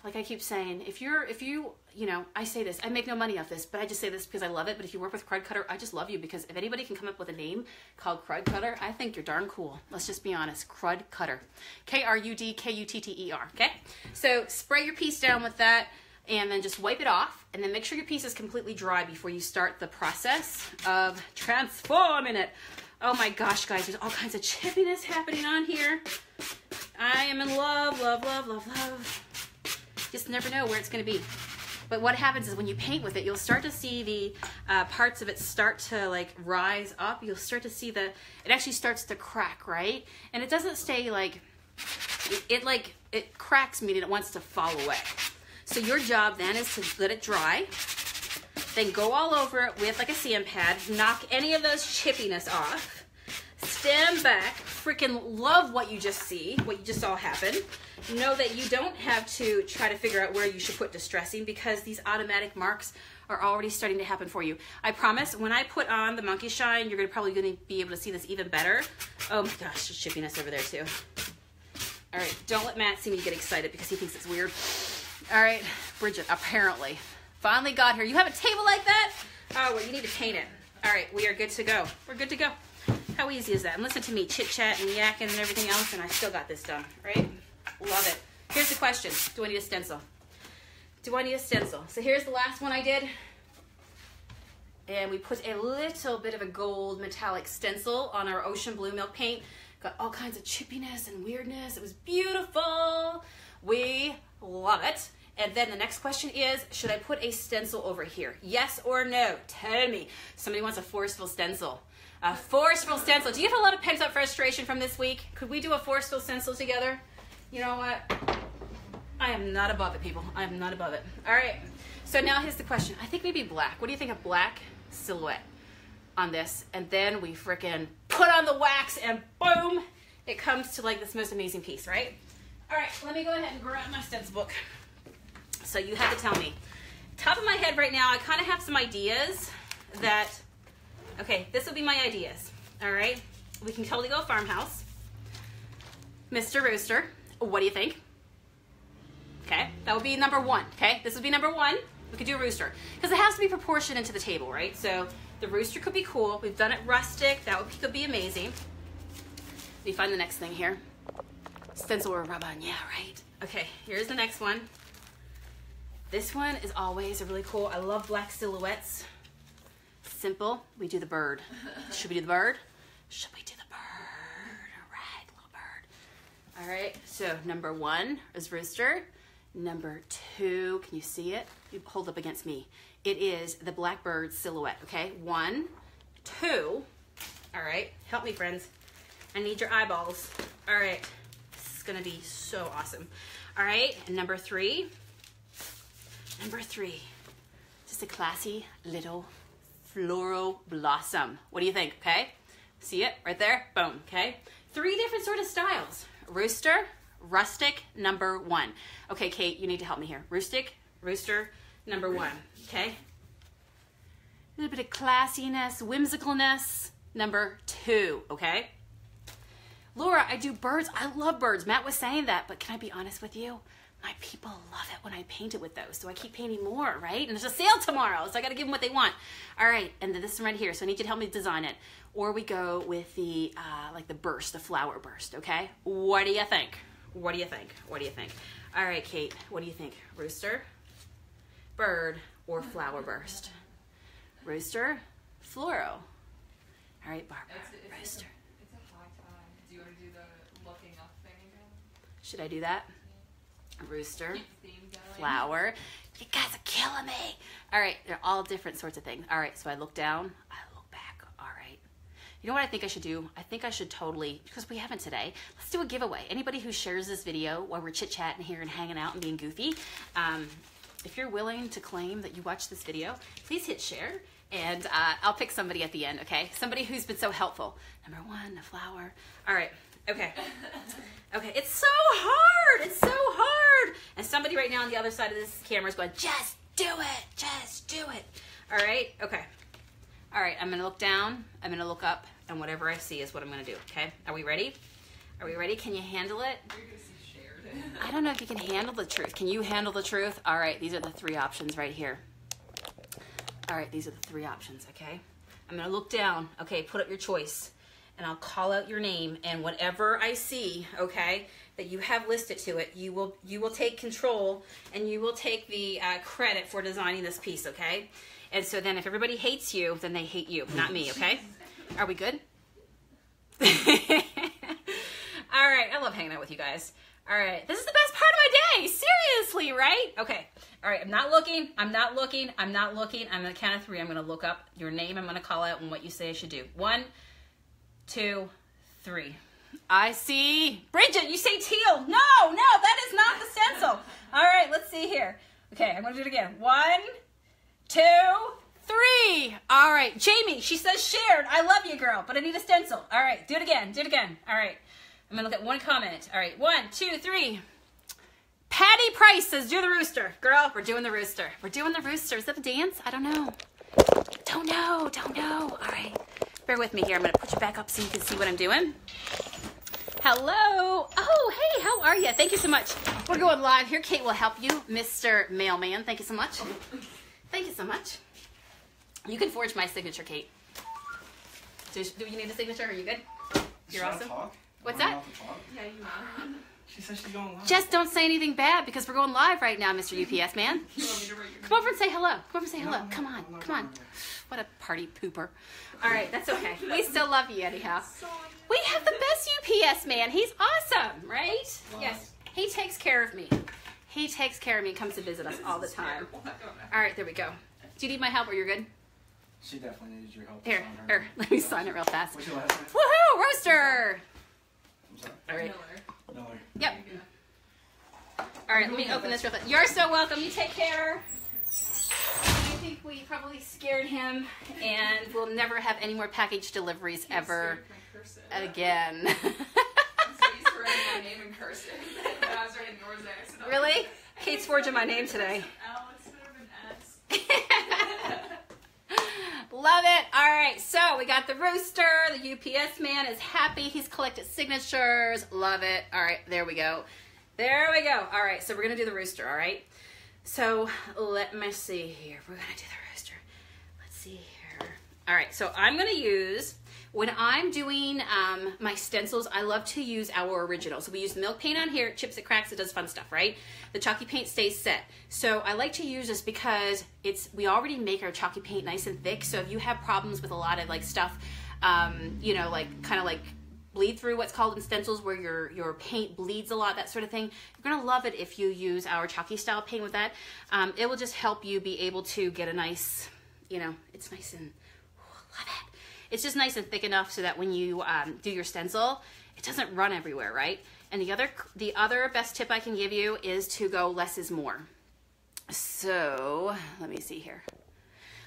like I keep saying, if you know, I say this, I make no money off this, but I just say this because I love it. But if you work with Crud Cutter, I just love you, because if anybody can come up with a name called Crud Cutter, I think you're darn cool. Let's just be honest. Crud Cutter. Krudkutter. Okay? So spray your piece down with that, and then just wipe it off, and then make sure your piece is completely dry before you start the process of transforming it. Oh my gosh, guys, there's all kinds of chippiness happening on here. I am in love, love, love, love, love. Just never know where it's going to be. But what happens is when you paint with it, you'll start to see the parts of it start to like rise up. You'll start to see it actually starts to crack, right? And it doesn't stay like, it cracks, meaning it wants to fall away. So your job then is to let it dry. Then go all over it with like a sand pad, knock any of those chippiness off, stand back, freaking love what you just saw happen. Know that you don't have to try to figure out where you should put distressing, because these automatic marks are already starting to happen for you. I promise when I put on the monkey shine, you're probably going to be able to see this even better. Oh my gosh, there's chippiness over there too. All right, don't let Matt see me get excited because he thinks it's weird. All right, Bridget, apparently. Finally got here. You have a table like that? Oh, well, you need to paint it. All right, we are good to go. We're good to go. How easy is that? And listen to me chit-chat and yakking and everything else, and I still got this done, right? Love it. Here's the question. Do I need a stencil? Do I need a stencil? So here's the last one I did. And we put a little bit of a gold metallic stencil on our ocean blue milk paint. Got all kinds of chippiness and weirdness. It was beautiful. We love it. And then the next question is, should I put a stencil over here? Yes or no? Tell me. Somebody wants a forceful stencil. A forceful stencil. Do you have a lot of pent-up frustration from this week? Could we do a forceful stencil together? You know what? I am not above it, people. I am not above it. All right. So now here's the question. I think maybe black. What do you think of black silhouette on this? And then we frickin' put on the wax and boom, it comes to like this most amazing piece, right? All right, let me go ahead and grab my stencil book. So you have to tell me. Top of my head right now, I kind of have some ideas that, okay, this will be my ideas, all right? We can totally go farmhouse. Mr. Rooster, what do you think? Okay, that would be number one, okay? This would be number one. We could do a rooster. Because it has to be proportioned into the table, right? So the rooster could be cool. We've done it rustic. That could be amazing. Let me find the next thing here. Stencil or rub on, yeah, right. Okay, here's the next one. This one is always a really cool. I love black silhouettes. Simple. We do the bird. Should we do the bird? Should we do the bird? All right, little bird. All right, so number one is rooster. Number two, can you see it? You hold up against me. It is the blackbird silhouette, okay? 1, 2. All right, help me, friends. I need your eyeballs. All right, this is gonna be so awesome. All right, and number 3. Number 3, just a classy little floral blossom. What do you think, okay? See it right there? Boom, okay? 3 different sort of styles. Rooster, rustic, number 1. Okay, Kate, you need to help me here. Rooster, number 1, okay? A little bit of classiness, whimsicalness, number 2, okay? Laura, I do birds. I love birds. Matt was saying that, but can I be honest with you? My people love it when I paint it with those, so I keep painting more, right? And there's a sale tomorrow, so I got to give them what they want. All right, and then this one right here, so I need you to help me design it. Or we go with the, like the burst, the flower burst, okay? What do you think? What do you think? What do you think? All right, Kate, what do you think? Rooster, bird, or flower burst? Rooster, floral. All right, Barbara, rooster. It's a high time. Do you want to do the looking up thing again? Should I do that? Rooster, flower. You guys are killing me. All right, they're all different sorts of things. All right, so I look down, I look back. All right. You know what I think I should do? I think I should totally, because we haven't today, let's do a giveaway. Anybody who shares this video while we're chit-chatting here and hanging out and being goofy, if you're willing to claim that you watched this video, please hit share. And I'll pick somebody at the end, okay? Somebody who's been so helpful. Number 1, a flower. All right, okay. Okay, it's so hard. It's so hard. And somebody right now on the other side of this camera is going, just do it. Just do it. All right, okay. All right, I'm going to look down. I'm going to look up. And whatever I see is what I'm going to do, okay? Are we ready? Are we ready? Can you handle it? You're going to see shared. I don't know if you can handle the truth. Can you handle the truth? All right, these are the 3 options right here. All right, these are the 3 options, okay? I'm gonna look down. Okay, put up your choice. And I'll call out your name, and whatever I see, okay, that you have listed to it, you will take control, and you will take the credit for designing this piece, okay? And so then if everybody hates you, then they hate you, not me, okay? Are we good? All right, I love hanging out with you guys. All right, this is the best part of my day, seriously, right? Okay, all right, I'm not looking. I'm on the count of 3, I'm gonna look up your name, I'm gonna call out and what you say I should do. 1, 2, 3. I see Bridget, you say teal. No, that is not the stencil. All right, let's see here. Okay, I'm gonna do it again. 1, 2, 3. All right, Jamie, she says shared. I love you, girl, but I need a stencil. All right, do it again. All right, I'm gonna look at one comment. All right, 1, 2, 3. Patty Price says do the rooster. Girl, we're doing the rooster. Is that a dance? I don't know. Don't know. All right. Bear with me here. I'm going to put you back up so you can see what I'm doing. Hello. Oh, hey, how are you? Thank you so much. We're going live here. Kate will help you, Mr. Mailman. Thank you so much. You can forge my signature, Kate. Do you need a signature? Are you good? You're awesome. What's that? Yeah, you are. She said she's going live. Just don't say anything bad because we're going live right now, Mr. UPS man. You want me to write your Come over and say hello. No, Come on. no. What a party pooper. All right, that's okay. We still love you anyhow. Sonia. We have the best UPS man. He's awesome, right? Yes. He takes care of me. And comes to visit us all the time. All right, there we go. Do you need my help or you're good? She definitely needs your help. Here. Let me sign it real fast. What's your last name? Woohoo, Rooster. I'm sorry. All right. Miller. Yep. All right, let me open this real fast. You're so welcome. You take care. I think we probably scared him, and we'll never have any more package deliveries ever again. So he's writing my name in cursive. And I was writing yours there. So Really? Kate's forging my name today. L instead of an S. Love it. All right, so we got the rooster. The UPS man is happy. He's collected signatures. Love it. All right, there we go. All right, so we're going to do the rooster, all right? So let me see here. We're going to do the rooster. Let's see here. All right, so I'm going to use, when I'm doing my stencils, I love to use our original. So we use milk paint on here. It chips, it cracks, it does fun stuff, right? The chalky paint stays set. So I like to use this because we already make our chalky paint nice and thick. So if you have problems with a lot of like stuff, you know, like kind of like bleed through, what's called in stencils, where your paint bleeds a lot, that sort of thing, you're gonna love it if you use our chalky style paint with that. It will just help you be able to get a nice, you know, it's nice and, love it. It's just nice and thick enough so that when you do your stencil, it doesn't run everywhere, right? And the other best tip I can give you is to go less is more. So let me see here.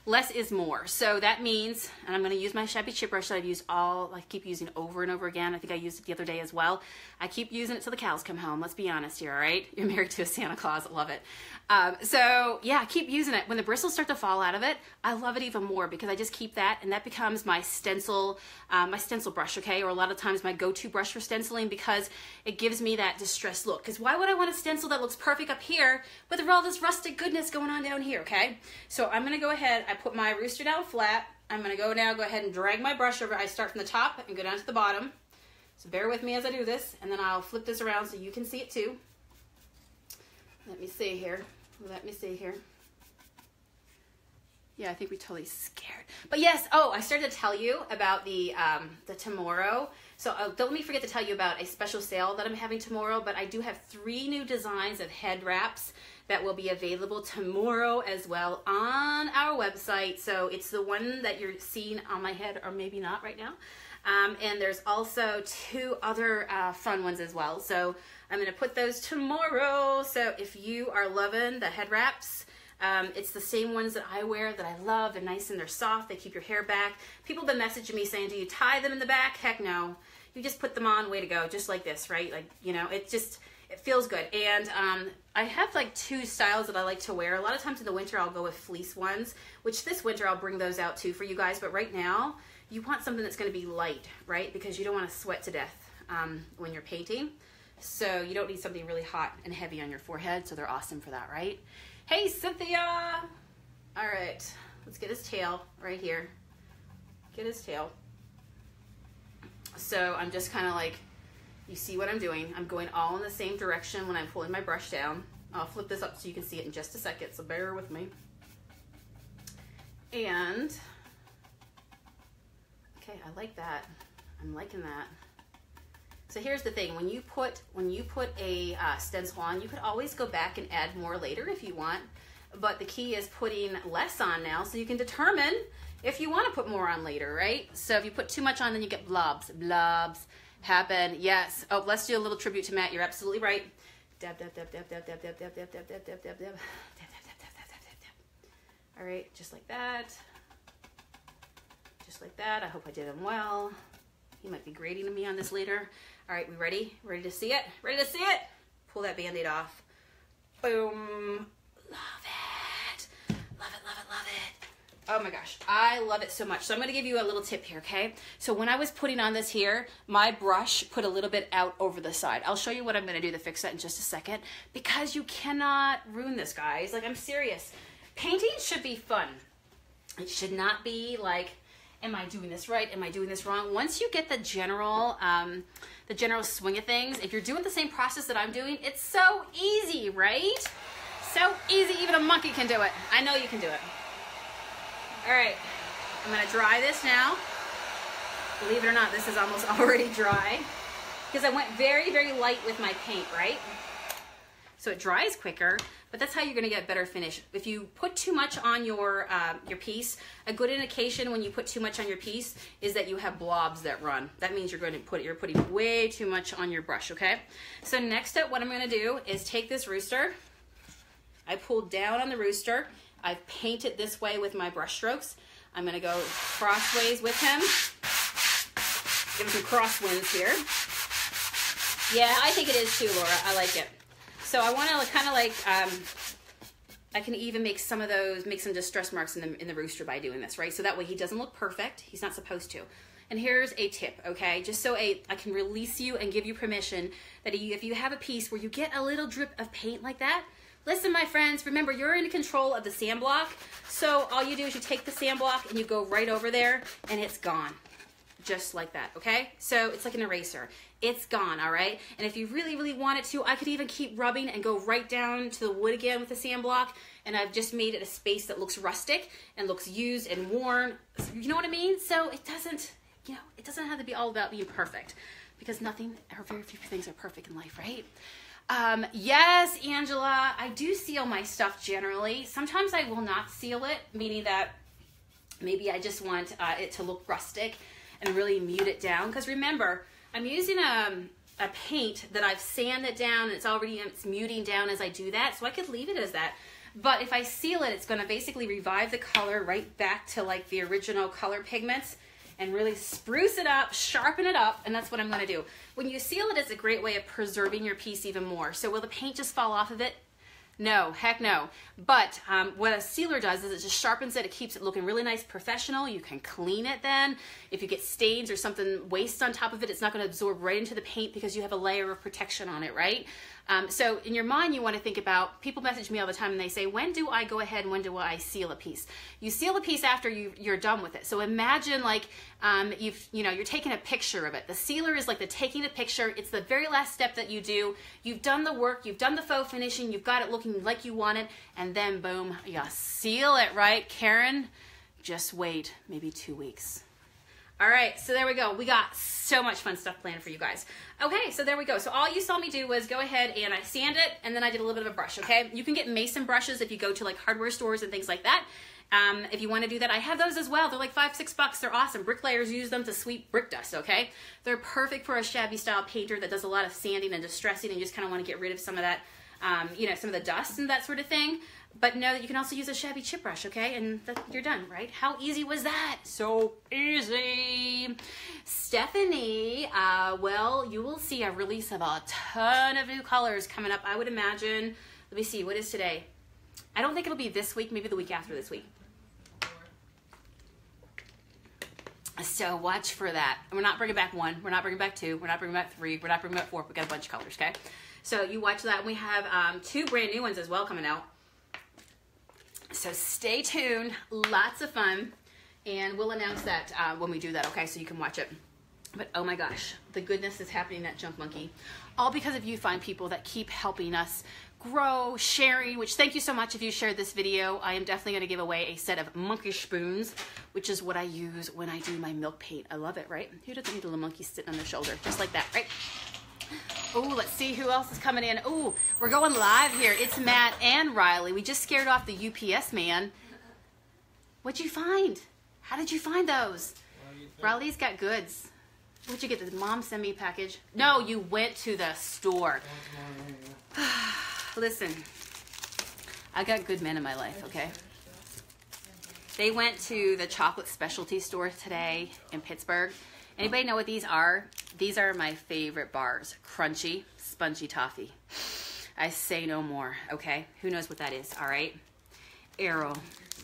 Less is more. So that means, and I'm going to use my shabby chip brush that I keep using over and over again. I think I used it the other day as well. I keep using it till the cows come home. Let's be honest here, all right? You're married to a Santa Claus. Love it. So yeah, keep using it. When the bristles start to fall out of it, I love it even more because I just keep that, and that becomes my stencil brush, okay? Or a lot of times my go-to brush for stenciling, because it gives me that distressed look. Because why would I want a stencil that looks perfect up here with all this rustic goodness going on down here, okay? So I'm going to go ahead, I put my rooster down flat. I'm going to go ahead and drag my brush over. I start from the top and go down to the bottom. So bear with me as I do this, and then I'll flip this around so you can see it too. Let me see here. Yeah, I think we totally scared. But yes, oh, I started to tell you about the tomorrow. So don't let me forget to tell you about a special sale that I'm having tomorrow, but I do have 3 new designs of head wraps that will be available tomorrow as well on our website. So it's the one that you're seeing on my head, or maybe not right now. And there's also 2 other fun ones as well. So I'm going to put those tomorrow. So if you are loving the head wraps, it's the same ones that I wear that I love. They're nice and they're soft. They keep your hair back. People have been messaging me saying, do you tie them in the back? Heck no. You just put them on, way to go, just like this, right? Like, you know, it feels good. And I have like 2 styles that I like to wear. A lot of times in the winter, I'll go with fleece ones, which this winter I'll bring those out too for you guys. But right now, you want something that's going to be light, right? Because you don't want to sweat to death when you're painting. So you don't need something really hot and heavy on your forehead, so they're awesome for that, right? Hey, Cynthia! All right, let's get his tail right here. Get his tail. So I'm just kind of like, you see what I'm doing. I'm going all in the same direction when I'm pulling my brush down. I'll flip this up so you can see it in just a second, so bear with me. And, okay, I like that. I'm liking that. So here's the thing, when you put a stencil on, you could always go back and add more later if you want, but the key is putting less on now so you can determine if you want to put more on later, right? So if you put too much on, then you get blobs. Blobs happen, yes. Oh, let's do a little tribute to Matt. You're absolutely right. Dab, dab, dab, dab, dab, dab, dab, dab, dab, dab, dab, dab, dab, dab. All right, just like that. Just like that. I hope I did him well. He might be grading me on this later. All right, we ready? Ready to see it? Ready to see it? Pull that Band-Aid off. Boom. Love it. Love it, love it, love it. Oh my gosh, I love it so much. So I'm gonna give you a little tip here, okay? So when I was putting on this here, my brush put a little bit out over the side. I'll show you what I'm gonna do to fix that in just a second, because you cannot ruin this, guys. Like, I'm serious. Painting should be fun. It should not be like, am I doing this right? Am I doing this wrong? Once you get the general swing of things, if you're doing the same process that I'm doing, it's so easy, right? So easy, even a monkey can do it. I know you can do it. All right, I'm gonna dry this now. Believe it or not, this is almost already dry because I went very, very light with my paint, right? So it dries quicker, but that's how you're gonna get a better finish. If you put too much on your piece, a good indication when you put too much on your piece is that you have blobs that run. That means you're putting way too much on your brush, okay? So next up, what I'm gonna do is take this rooster. I pulled down on the rooster. I've painted this way with my brush strokes. I'm gonna go crossways with him. Give him some crosswinds here. Yeah, I think it is too, Laura. I like it. So I want to kind of like, I can even make some distress marks in the rooster by doing this, right? So that way he doesn't look perfect. He's not supposed to. And here's a tip, okay? Just so I can release you and give you permission that if you have a piece where you get a little drip of paint like that, listen, my friends, remember, you're in control of the sand block. So all you do is you take the sand block and you go right over there and it's gone. Just like that, okay? So it's like an eraser. It's gone, all right? And if you really, really wanted to, I could even keep rubbing and go right down to the wood again with the sand block, and I've just made it a space that looks rustic and looks used and worn. You know what I mean? So it doesn't, it doesn't have to be all about being perfect, because nothing or very few things are perfect in life, right? Yes, Angela, I do seal my stuff generally. Sometimes I will not seal it, meaning that maybe I just want it to look rustic and really mute it down. Because remember, I'm using a paint that I've sanded down and it's muting down as I do that, so I could leave it as that. But if I seal it, it's going to basically revive the color right back to like the original color pigments and really spruce it up, sharpen it up, and that's what I'm going to do. When you seal it, it's a great way of preserving your piece even more. So will the paint just fall off of it? No, heck no. But what a sealer does is it just sharpens it. It keeps it looking really nice, professional. You can clean it then. If you get stains or something waste on top of it, it's not going to absorb right into the paint because you have a layer of protection on it, right? So in your mind, you want to think about, people message me all the time and they say, when do I go ahead and when do I seal a piece? You seal a piece after you're done with it. So imagine like you're taking a picture of it. The sealer is like the taking the picture. It's the very last step that you do. You've done the work, you've done the faux finishing, you've got it looking like you want it, and then boom, you seal it, right? Karen, just wait, maybe 2 weeks. All right, so there we go. We got so much fun stuff planned for you guys. Okay, so there we go. So all you saw me do was go ahead and I sand it, and then I did a little bit of a brush, okay? You can get mason brushes if you go to like hardware stores and things like that. If you want to do that, I have those as well. They're like $5, $6. They're awesome. Bricklayers use them to sweep brick dust, okay? They're perfect for a shabby style painter that does a lot of sanding and distressing and you just kind of want to get rid of some of that, some of the dust and that sort of thing. But know that you can also use a shabby chip brush, okay? And you're done, right? How easy was that? So easy. Stephanie, well, you will see a release of a ton of new colors coming up. I would imagine, let me see, what is today? I don't think it'll be this week, maybe the week after this week. So watch for that. We're not bringing back 1. We're not bringing back 2. We're not bringing back 3. We're not bringing back 4. We got a bunch of colors, okay? So you watch that. We have 2 brand new ones as well coming out. So stay tuned. Lots of fun. And we'll announce that when we do that, okay? So you can watch it. But oh my gosh, the goodness is happening at Junk Monkey. All because of you fine people that keep helping us grow, sharing, which thank you so much if you shared this video. I am definitely going to give away a set of monkey spoons, which is what I use when I do my milk paint. I love it, right? Who doesn't need a little monkey sitting on their shoulder? Just like that, right? Oh, let's see who else is coming in. Oh, we're going live here. It's Matt and Riley. We just scared off the UPS man. What'd you find? How did you find those? Riley's got goods. What'd you get? Did mom send me a package? No, you went to the store. Listen, I got good men in my life, okay? They went to the chocolate specialty store today in Pittsburgh. Anybody know what these are? These are my favorite bars. Crunchy, spongy toffee. I say no more, okay? Who knows what that is, all right? Arrow.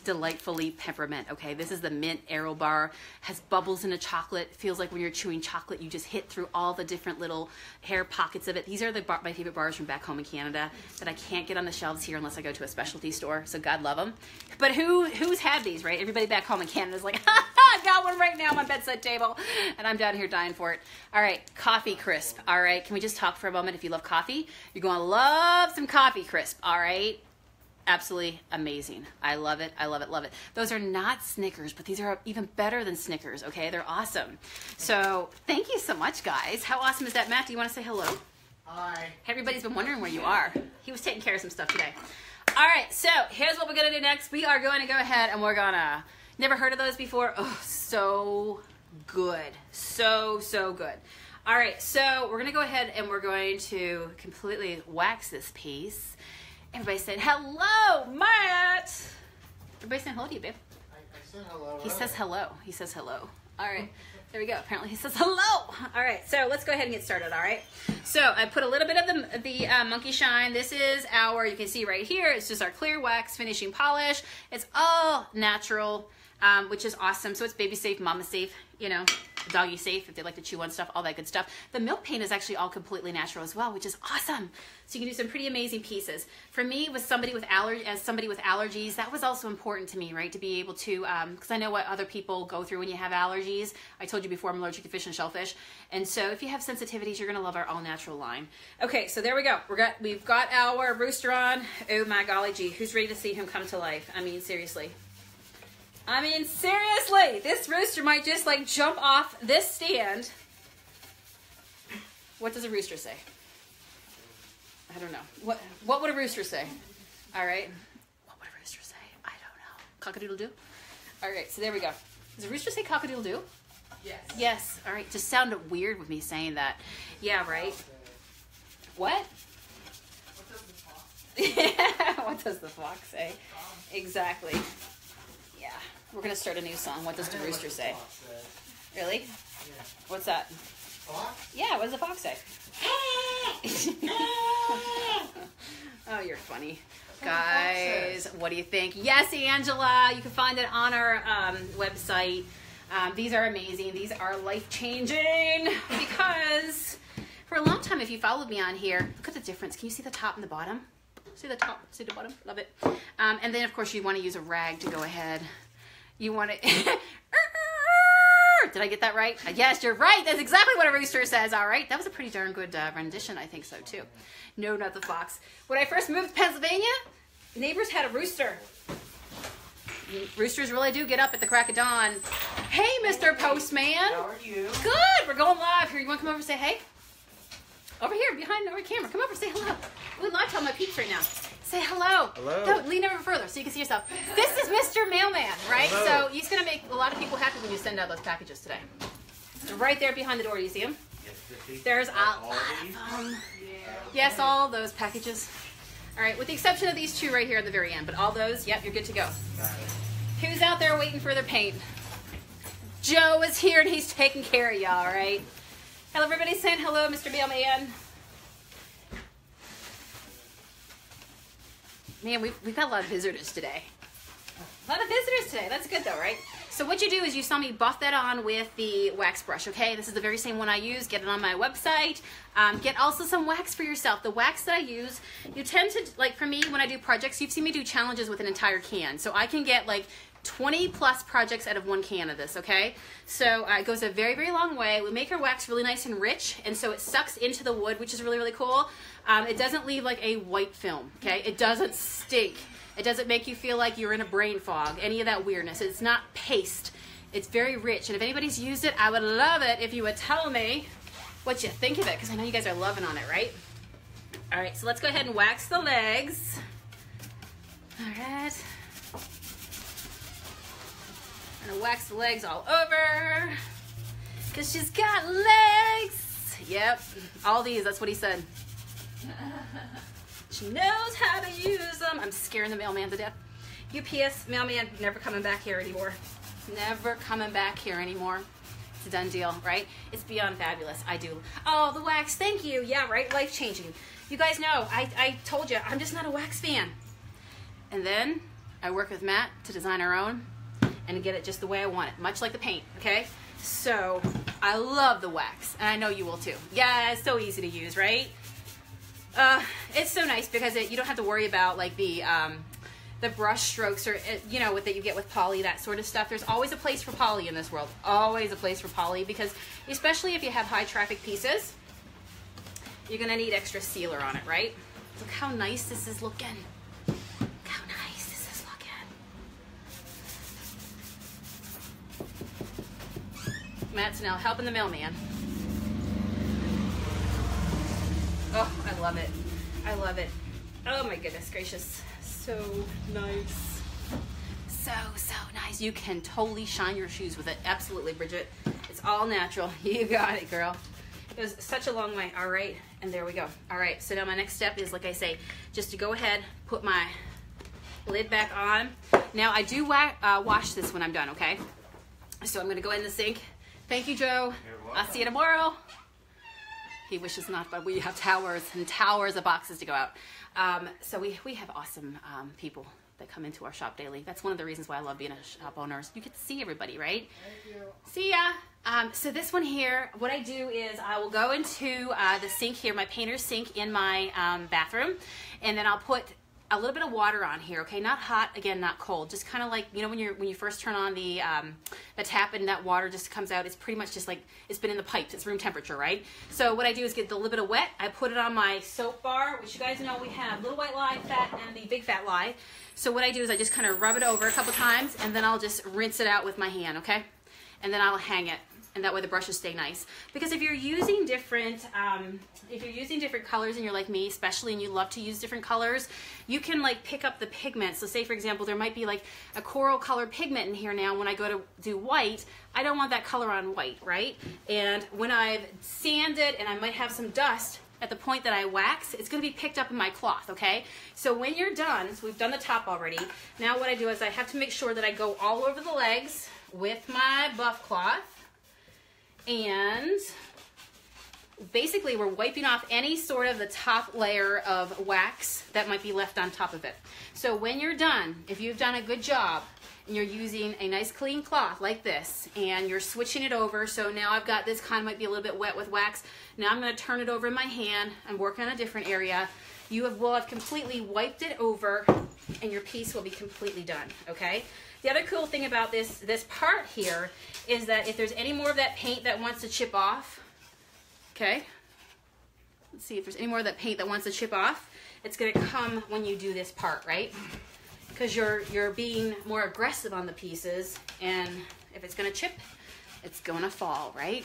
Delightfully peppermint, okay? This is the mint Arrow bar. Has bubbles in the chocolate. Feels like when you're chewing chocolate, you just hit through all the different little hair pockets of it. These are my favorite bars from back home in Canada that I can't get on the shelves here unless I go to a specialty store, so God love them. But who's had these, right? Everybody back home in Canada is like, ha ha, I got one right now on my bedside table, and I'm down here dying for it. All right, coffee crisp, all right? Can we just talk for a moment? If you love coffee, you're gonna love some coffee crisp, all right? Absolutely amazing. I love it. I love it. Love it. Those are not Snickers, but these are even better than Snickers. Okay, they're awesome. So thank you so much, guys. How awesome is that, Matt? Do you want to say hello? Hi. Everybody's been wondering where you are. He was taking care of some stuff today. All right. So here's what we're gonna do next. We are going to go ahead and we're gonna. Never heard of those before? Oh, so good. So good. All right. So we're gonna go ahead and we're going to completely wax this piece. Everybody said, hello, Matt. Everybody saying hello to you, babe. I said hello. He says hello. He says hello. All right. There we go. Apparently he says hello. All right. So let's go ahead and get started. All right. So I put a little bit of the Monkey Shine. This is our, you can see right here, it's just our clear wax finishing polish. It's all natural, which is awesome. So it's baby safe, mama safe, you know, doggy safe if they like to chew on stuff, all that good stuff. The milk paint is actually all completely natural as well, which is awesome. So you can do some pretty amazing pieces. For me, as somebody with allergies, that was also important to me, right? To be able to, because I know what other people go through when you have allergies. I told you before, I'm allergic to fish and shellfish. And so if you have sensitivities, you're gonna love our all natural line. Okay, so there we go. We've got our Rooster on. Oh my golly gee, who's ready to see him come to life? I mean, seriously. This rooster might just like jump off this stand. What does a rooster say? I don't know. What would a rooster say? All right. What would a rooster say? I don't know. Cock-a-doodle-doo? All right, so there we go. Does a rooster say cock-a-doodle-doo? Yes. Yes. All right, just sounded weird with me saying that. Yeah, right? What? What does the fox say? Exactly. Yeah. We're going to start a new song. What does the rooster say? Really? Yeah. What's that? Fox? Yeah, what does the fox say? Oh, you're funny. Guys, what do you think? Yes, Angela. You can find it on our website. These are amazing. These are life-changing because for a long time, if you followed me on here, look at the difference. Can you see the top and the bottom? See the top, see the bottom? Love it. And then, of course, you want to use a rag to go ahead. You want to... Did I get that right? Yes, you're right. That's exactly what a rooster says. All right. That was a pretty darn good rendition. I think so, too. No, not the fox. When I first moved to Pennsylvania, neighbors had a rooster. Roosters really do get up at the crack of dawn. Hey, Mr. Postman. How are you? Good. We're going live here. You want to come over and say hey? Over here, behind our camera. Come over, say hello. We're live to all my peeps right now. Say hello. Hello. No, lean over further so you can see yourself. This is Mr. Mailman, right? Hello. So he's going to make a lot of people happy when you send out those packages today. Right there behind the door. Do you see him? There's a lot of them. Yes, all those packages. All right, with the exception of these two right here at the very end. But all those, yep, you're good to go. Who's out there waiting for their paint? Joe is here and he's taking care of y'all, all right? Hello, everybody saying hello, Mr. Mailman. Man, we've got a lot of visitors today. A lot of visitors today. That's good, though, right? So what you do is you saw me buff that on with the wax brush, okay? This is the very same one I use. Get it on my website. Get also some wax for yourself. The wax that I use, you tend to, like for me, when I do projects, you've seen me do challenges with an entire can. So I can get like 20 plus projects out of one can of this, okay? So it goes a very, very long way. We make our wax really nice and rich, and so it sucks into the wood, which is really, really cool. It doesn't leave like a white film, okay? It doesn't stink. It doesn't make you feel like you're in a brain fog, any of that weirdness. It's not paste. It's very rich, and if anybody's used it, I would love it if you would tell me what you think of it, because I know you guys are loving on it, right? All right, so let's go ahead and wax the legs. All right. I'm gonna wax the legs all over, because she's got legs. Yep, all these, that's what he said. She knows how to use them. I'm scaring the mailman to death. UPS mailman, never coming back here anymore. Never coming back here anymore. It's a done deal, right? It's beyond fabulous. I do. Oh, the wax, thank you. Yeah, right, life-changing. You guys know, I told you, I'm just not a wax fan. And then I work with Matt to design our own and get it just the way I want it, much like the paint, okay? So I love the wax, and I know you will too. Yeah, it's so easy to use, right? It's so nice because you don't have to worry about like the brush strokes or you know what that you get with poly, that sort of stuff. There's always a place for poly in this world. Always a place for poly, because especially if you have high traffic pieces, you're gonna need extra sealer on it, right? Look how nice this is looking. Look how nice this is looking. Matt's now helping the mailman. Oh, I love it. I love it. Oh my goodness gracious. So nice. So, so nice. You can totally shine your shoes with it. Absolutely, Bridget. It's all natural. You got it, girl. It was such a long way. All right, and there we go. All right, so now my next step is, like I say, just to go ahead, put my lid back on. Now, I do wash this when I'm done, okay? So I'm going to go in the sink. Thank you, Joe. I'll see you tomorrow. He wishes not, but we have towers and towers of boxes to go out. So we have awesome people that come into our shop daily. That's one of the reasons why I love being a shop owner. You get to see everybody, right? Thank you. See ya. So this one here, what I do is I will go into the sink here, my painter's sink in my bathroom, and then I'll put a little bit of water on here, okay? Not hot, again, not cold. Just kind of like, you know, when you first turn on the tap and that water just comes out, it's pretty much just like it's been in the pipes. It's room temperature, right? So what I do is get the little bit of wet. I put it on my soap bar, which you guys know we have little white lye, fat, and the big fat lye. So what I do is I just kind of rub it over a couple times, and then I'll just rinse it out with my hand, okay? And then I'll hang it. And that way the brushes stay nice. Because if you're using different colors and you're like me, especially, and you love to use different colors, you can like pick up the pigment. So say for example, there might be like a coral color pigment in here now. When I go to do white, I don't want that color on white, right? And when I've sanded and I might have some dust, at the point that I wax, it's going to be picked up in my cloth, okay? So when you're done, so we've done the top already, now what I do is I have to make sure that I go all over the legs with my buff cloth. And basically we're wiping off any sort of the top layer of wax that might be left on top of it. So when you're done, if you've done a good job and you're using a nice clean cloth like this and you're switching it over, so now I've got this kind of might be a little bit wet with wax. Now I'm going to turn it over in my hand and work on a different area. You will have completely wiped it over and your piece will be completely done, okay? The other cool thing about this part here is that if there's any more of that paint that wants to chip off, okay? Let's see if there's any more of that paint that wants to chip off. It's going to come when you do this part, right? Because you're being more aggressive on the pieces, and if it's going to chip, it's going to fall, right?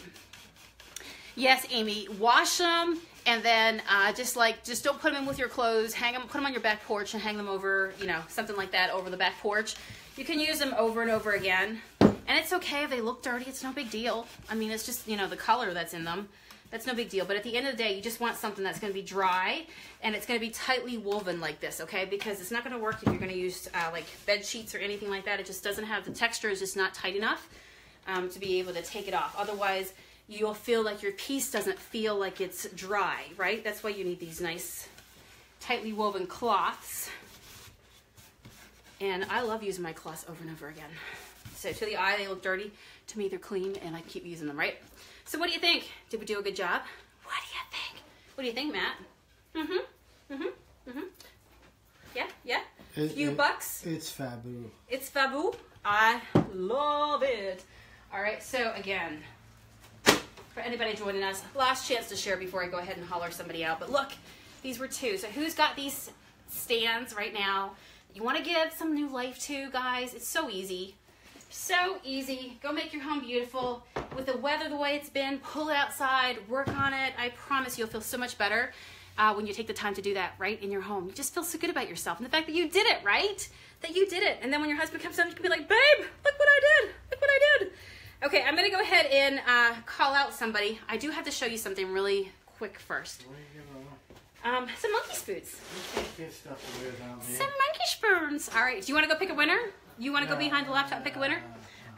Yes, Amy, wash them, and then just don't put them in with your clothes. Hang them, put them on your back porch and hang them over, you know, something like that over the back porch. You can use them over and over again, and it's okay if they look dirty. It's no big deal. I mean, it's just, you know, the color that's in them. That's no big deal. But at the end of the day, you just want something that's going to be dry and it's going to be tightly woven like this, okay? Because it's not going to work if you're going to use like bed sheets or anything like that. It just doesn't have, the texture is just not tight enough to be able to take it off. Otherwise, you'll feel like your piece doesn't feel like it's dry, right? That's why you need these nice tightly woven cloths. And I love using my cloths over and over again. So to the eye, they look dirty. To me, they're clean, and I keep using them, right? So what do you think? Did we do a good job? What do you think? What do you think, Matt? Yeah, yeah. Few bucks. It's fabu. It's fabu. I love it. All right, so again, for anybody joining us, last chance to share before I go ahead and holler somebody out. But look, these were 2. So who's got these stands right now you want to give some new life to, guys? It's so easy. So easy. Go make your home beautiful. With the weather the way it's been, pull it outside, work on it. I promise you'll feel so much better when you take the time to do that right in your home. You just feel so good about yourself and the fact that you did it, right? That you did it. And then when your husband comes home, you can be like, babe, look what I did. Look what I did. Okay, I'm going to go ahead and call out somebody. I do have to show you something really quick first. What are you giving away? Some monkey spoons. You can't give stuff away without me. Some monkey spoons. All right, do you want to go pick a winner? You want to go behind the laptop and pick a winner?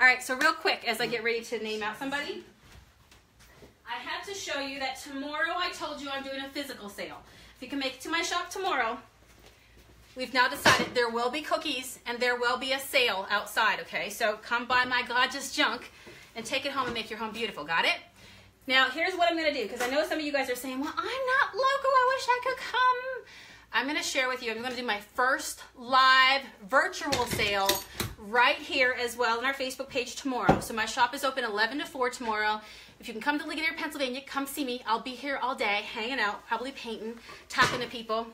All right, so real quick, as I get ready to name out somebody, I have to show you that tomorrow I told you I'm doing a physical sale. If you can make it to my shop tomorrow, we've now decided there will be cookies and there will be a sale outside, okay? So come buy my gorgeous junk and take it home and make your home beautiful. Got it? Now, here's what I'm going to do, because I know some of you guys are saying, well, I'm not local. I wish I could come. I'm going to share with you. I'm going to do my first live virtual sale right here as well on our Facebook page tomorrow. So my shop is open 11 to 4 tomorrow. If you can come to Ligonier, Pennsylvania, come see me. I'll be here all day, hanging out, probably painting, talking to people,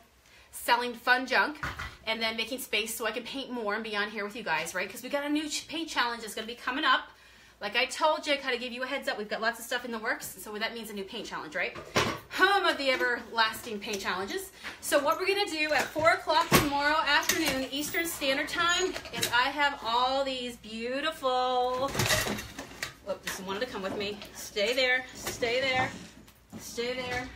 selling fun junk, and then making space so I can paint more and be on here with you guys, right? Because we got a new paint challenge that's going to be coming up. Like I told you, I kind of give you a heads up. We've got lots of stuff in the works, so that means a new paint challenge, right? Home of the everlasting paint challenges. So what we're going to do at 4 o'clock tomorrow afternoon, Eastern Standard Time, is I have all these beautiful... Whoop, this one wanted to come with me. Stay there, stay there, stay there.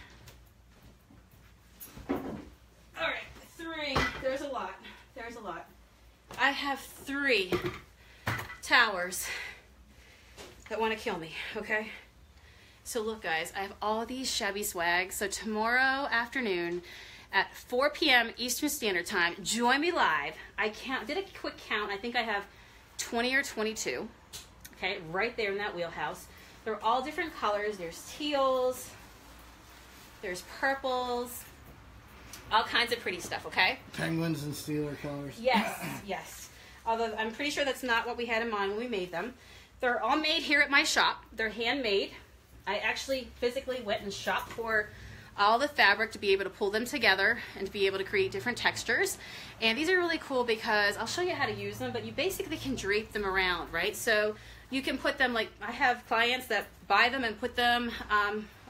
All right, 3. There's a lot. There's a lot. I have 3 towers that want to kill me, okay? So look, guys, I have all these shabby swags. So tomorrow afternoon at 4 p.m. Eastern Standard Time, join me live. I did a quick count. I think I have 20 or 22, okay, right there in that wheelhouse. They're all different colors. There's teals, there's purples, all kinds of pretty stuff, okay? Penguins and Steeler colors. Yes, yes. Although I'm pretty sure that's not what we had in mind when we made them. They're all made here at my shop. They're handmade. I actually physically went and shopped for all the fabric to be able to pull them together and to be able to create different textures. And these are really cool because I'll show you how to use them, but you basically can drape them around, right? So you can put them, like I have clients that buy them and put them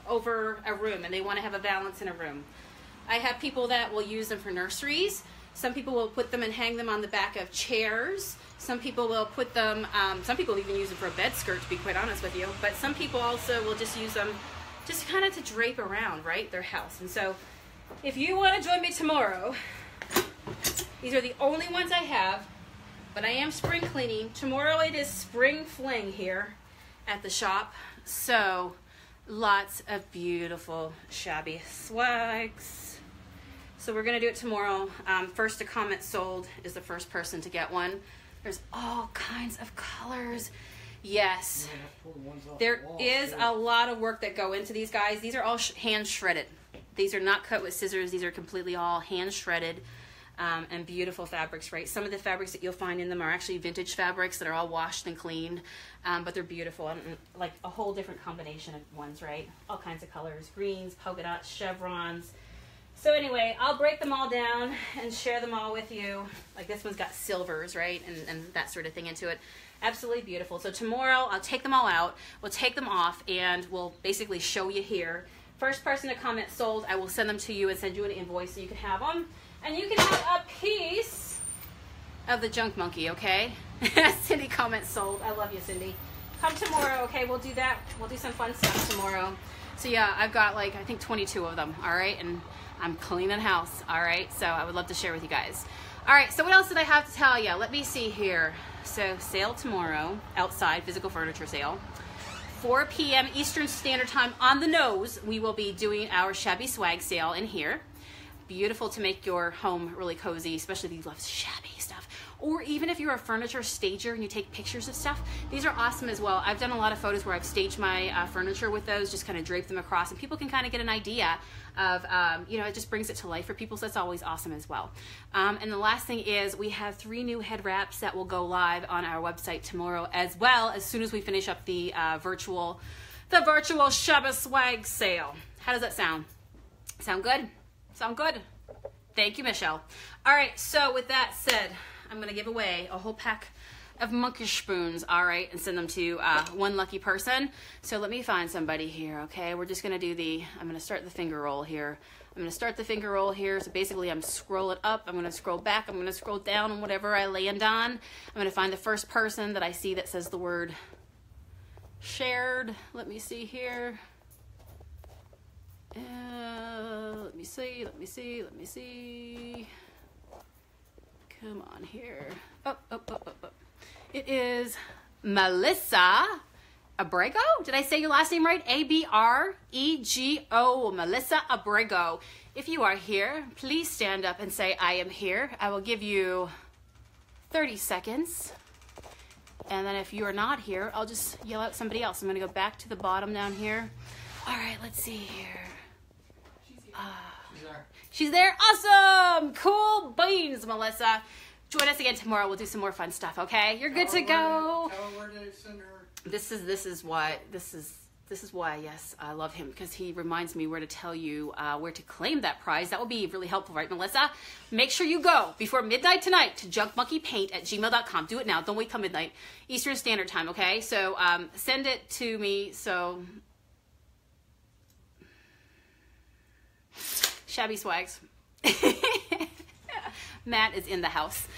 over a room, and they want to have a valance in a room. I have people that will use them for nurseries. Some people will put them and hang them on the back of chairs. Some people will put them, some people even use them for a bed skirt, to be quite honest with you. But some people also will just use them just kind of to drape around, right, their house. And so if you want to join me tomorrow, these are the only ones I have, but I am spring cleaning. Tomorrow it is spring fling here at the shop. So lots of beautiful shabby swags. So we're going to do it tomorrow. First to comment sold is the first person to get one. There's all kinds of colors. Yes. There is a lot of work that go into these guys. These are all hand shredded. These are not cut with scissors. These are completely all hand shredded and beautiful fabrics, right? Some of the fabrics that you'll find in them are actually vintage fabrics that are all washed and cleaned, but they're beautiful. And like a whole different combination of ones, right? All kinds of colors, greens, polka dots, chevrons. So anyway, I'll break them all down and share them all with you. Like this one's got silvers, right? And that sort of thing into it. Absolutely beautiful. So tomorrow, I'll take them all out. We'll take them off and we'll basically show you here. First person to comment sold, I will send them to you and send you an invoice so you can have them. And you can have a piece of the junk monkey, okay? Cindy comments sold. I love you, Cindy. Come tomorrow, okay? We'll do that. We'll do some fun stuff tomorrow. So yeah, I've got like, I think 22 of them, all right? And I'm cleaning house, all right? So I would love to share with you guys. All right, so what else did I have to tell you? Let me see here. So sale tomorrow, outside, physical furniture sale. 4 p.m. Eastern Standard Time on the nose, we will be doing our shabby swag sale in here. Beautiful to make your home really cozy, especially if you love shabby stuff. or even if you're a furniture stager and you take pictures of stuff, these are awesome as well. I've done a lot of photos where I've staged my furniture with those, just kind of drape them across, and people can kind of get an idea of, you know, it just brings it to life for people, so that's always awesome as well. And the last thing is we have 3 new head wraps that will go live on our website tomorrow as well, as soon as we finish up the virtual Shabbos swag sale. How does that sound? Sound good? Sound good? Thank you, Michelle. All right, so with that said, I'm going to give away a whole pack of monkey spoons, all right, and send them to one lucky person. So let me find somebody here, okay? We're just going to do I'm going to start the finger roll here. I'm going to start the finger roll here. So basically I'm scrolling up, I'm going to scroll back, I'm going to scroll down on whatever I land on. I'm going to find the first person that I see that says the word shared. Let me see here. Let me see. Come on here. Oh. It is Melissa Abrego. Did I say your last name right? A-B-R-E-G-O. Melissa Abrego. If you are here, please stand up and say, I am here. I will give you 30 seconds. And then if you are not here, I'll just yell out somebody else. I'm going to go back to the bottom down here. All right, let's see here. She's there. Awesome. Cool beans, Melissa. Join us again tomorrow. We'll do some more fun stuff, okay? You're good to go. Tell her where to send her. This is why, yes, I love him, because he reminds me where to tell you where to claim that prize. That would be really helpful, right, Melissa? Make sure you go before midnight tonight to junkmonkeypaint@gmail.com. Do it now. Don't wait till midnight Eastern Standard Time, okay? So send it to me. So Shabby Swags. Matt is in the house.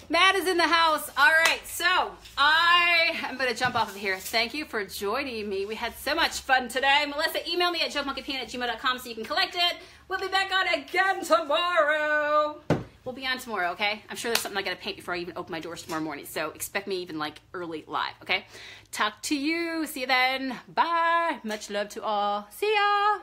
Matt is in the house. All right, so I am going to jump off of here. Thank you for joining me. We had so much fun today. Melissa, email me at junkmonkeypaint@gmail.com so you can collect it. We'll be back on again tomorrow. We'll be on tomorrow, okay? I'm sure there's something I got to paint before I even open my doors tomorrow morning, so expect me even like early live, okay? Talk to you. See you then. Bye. Much love to all. See ya.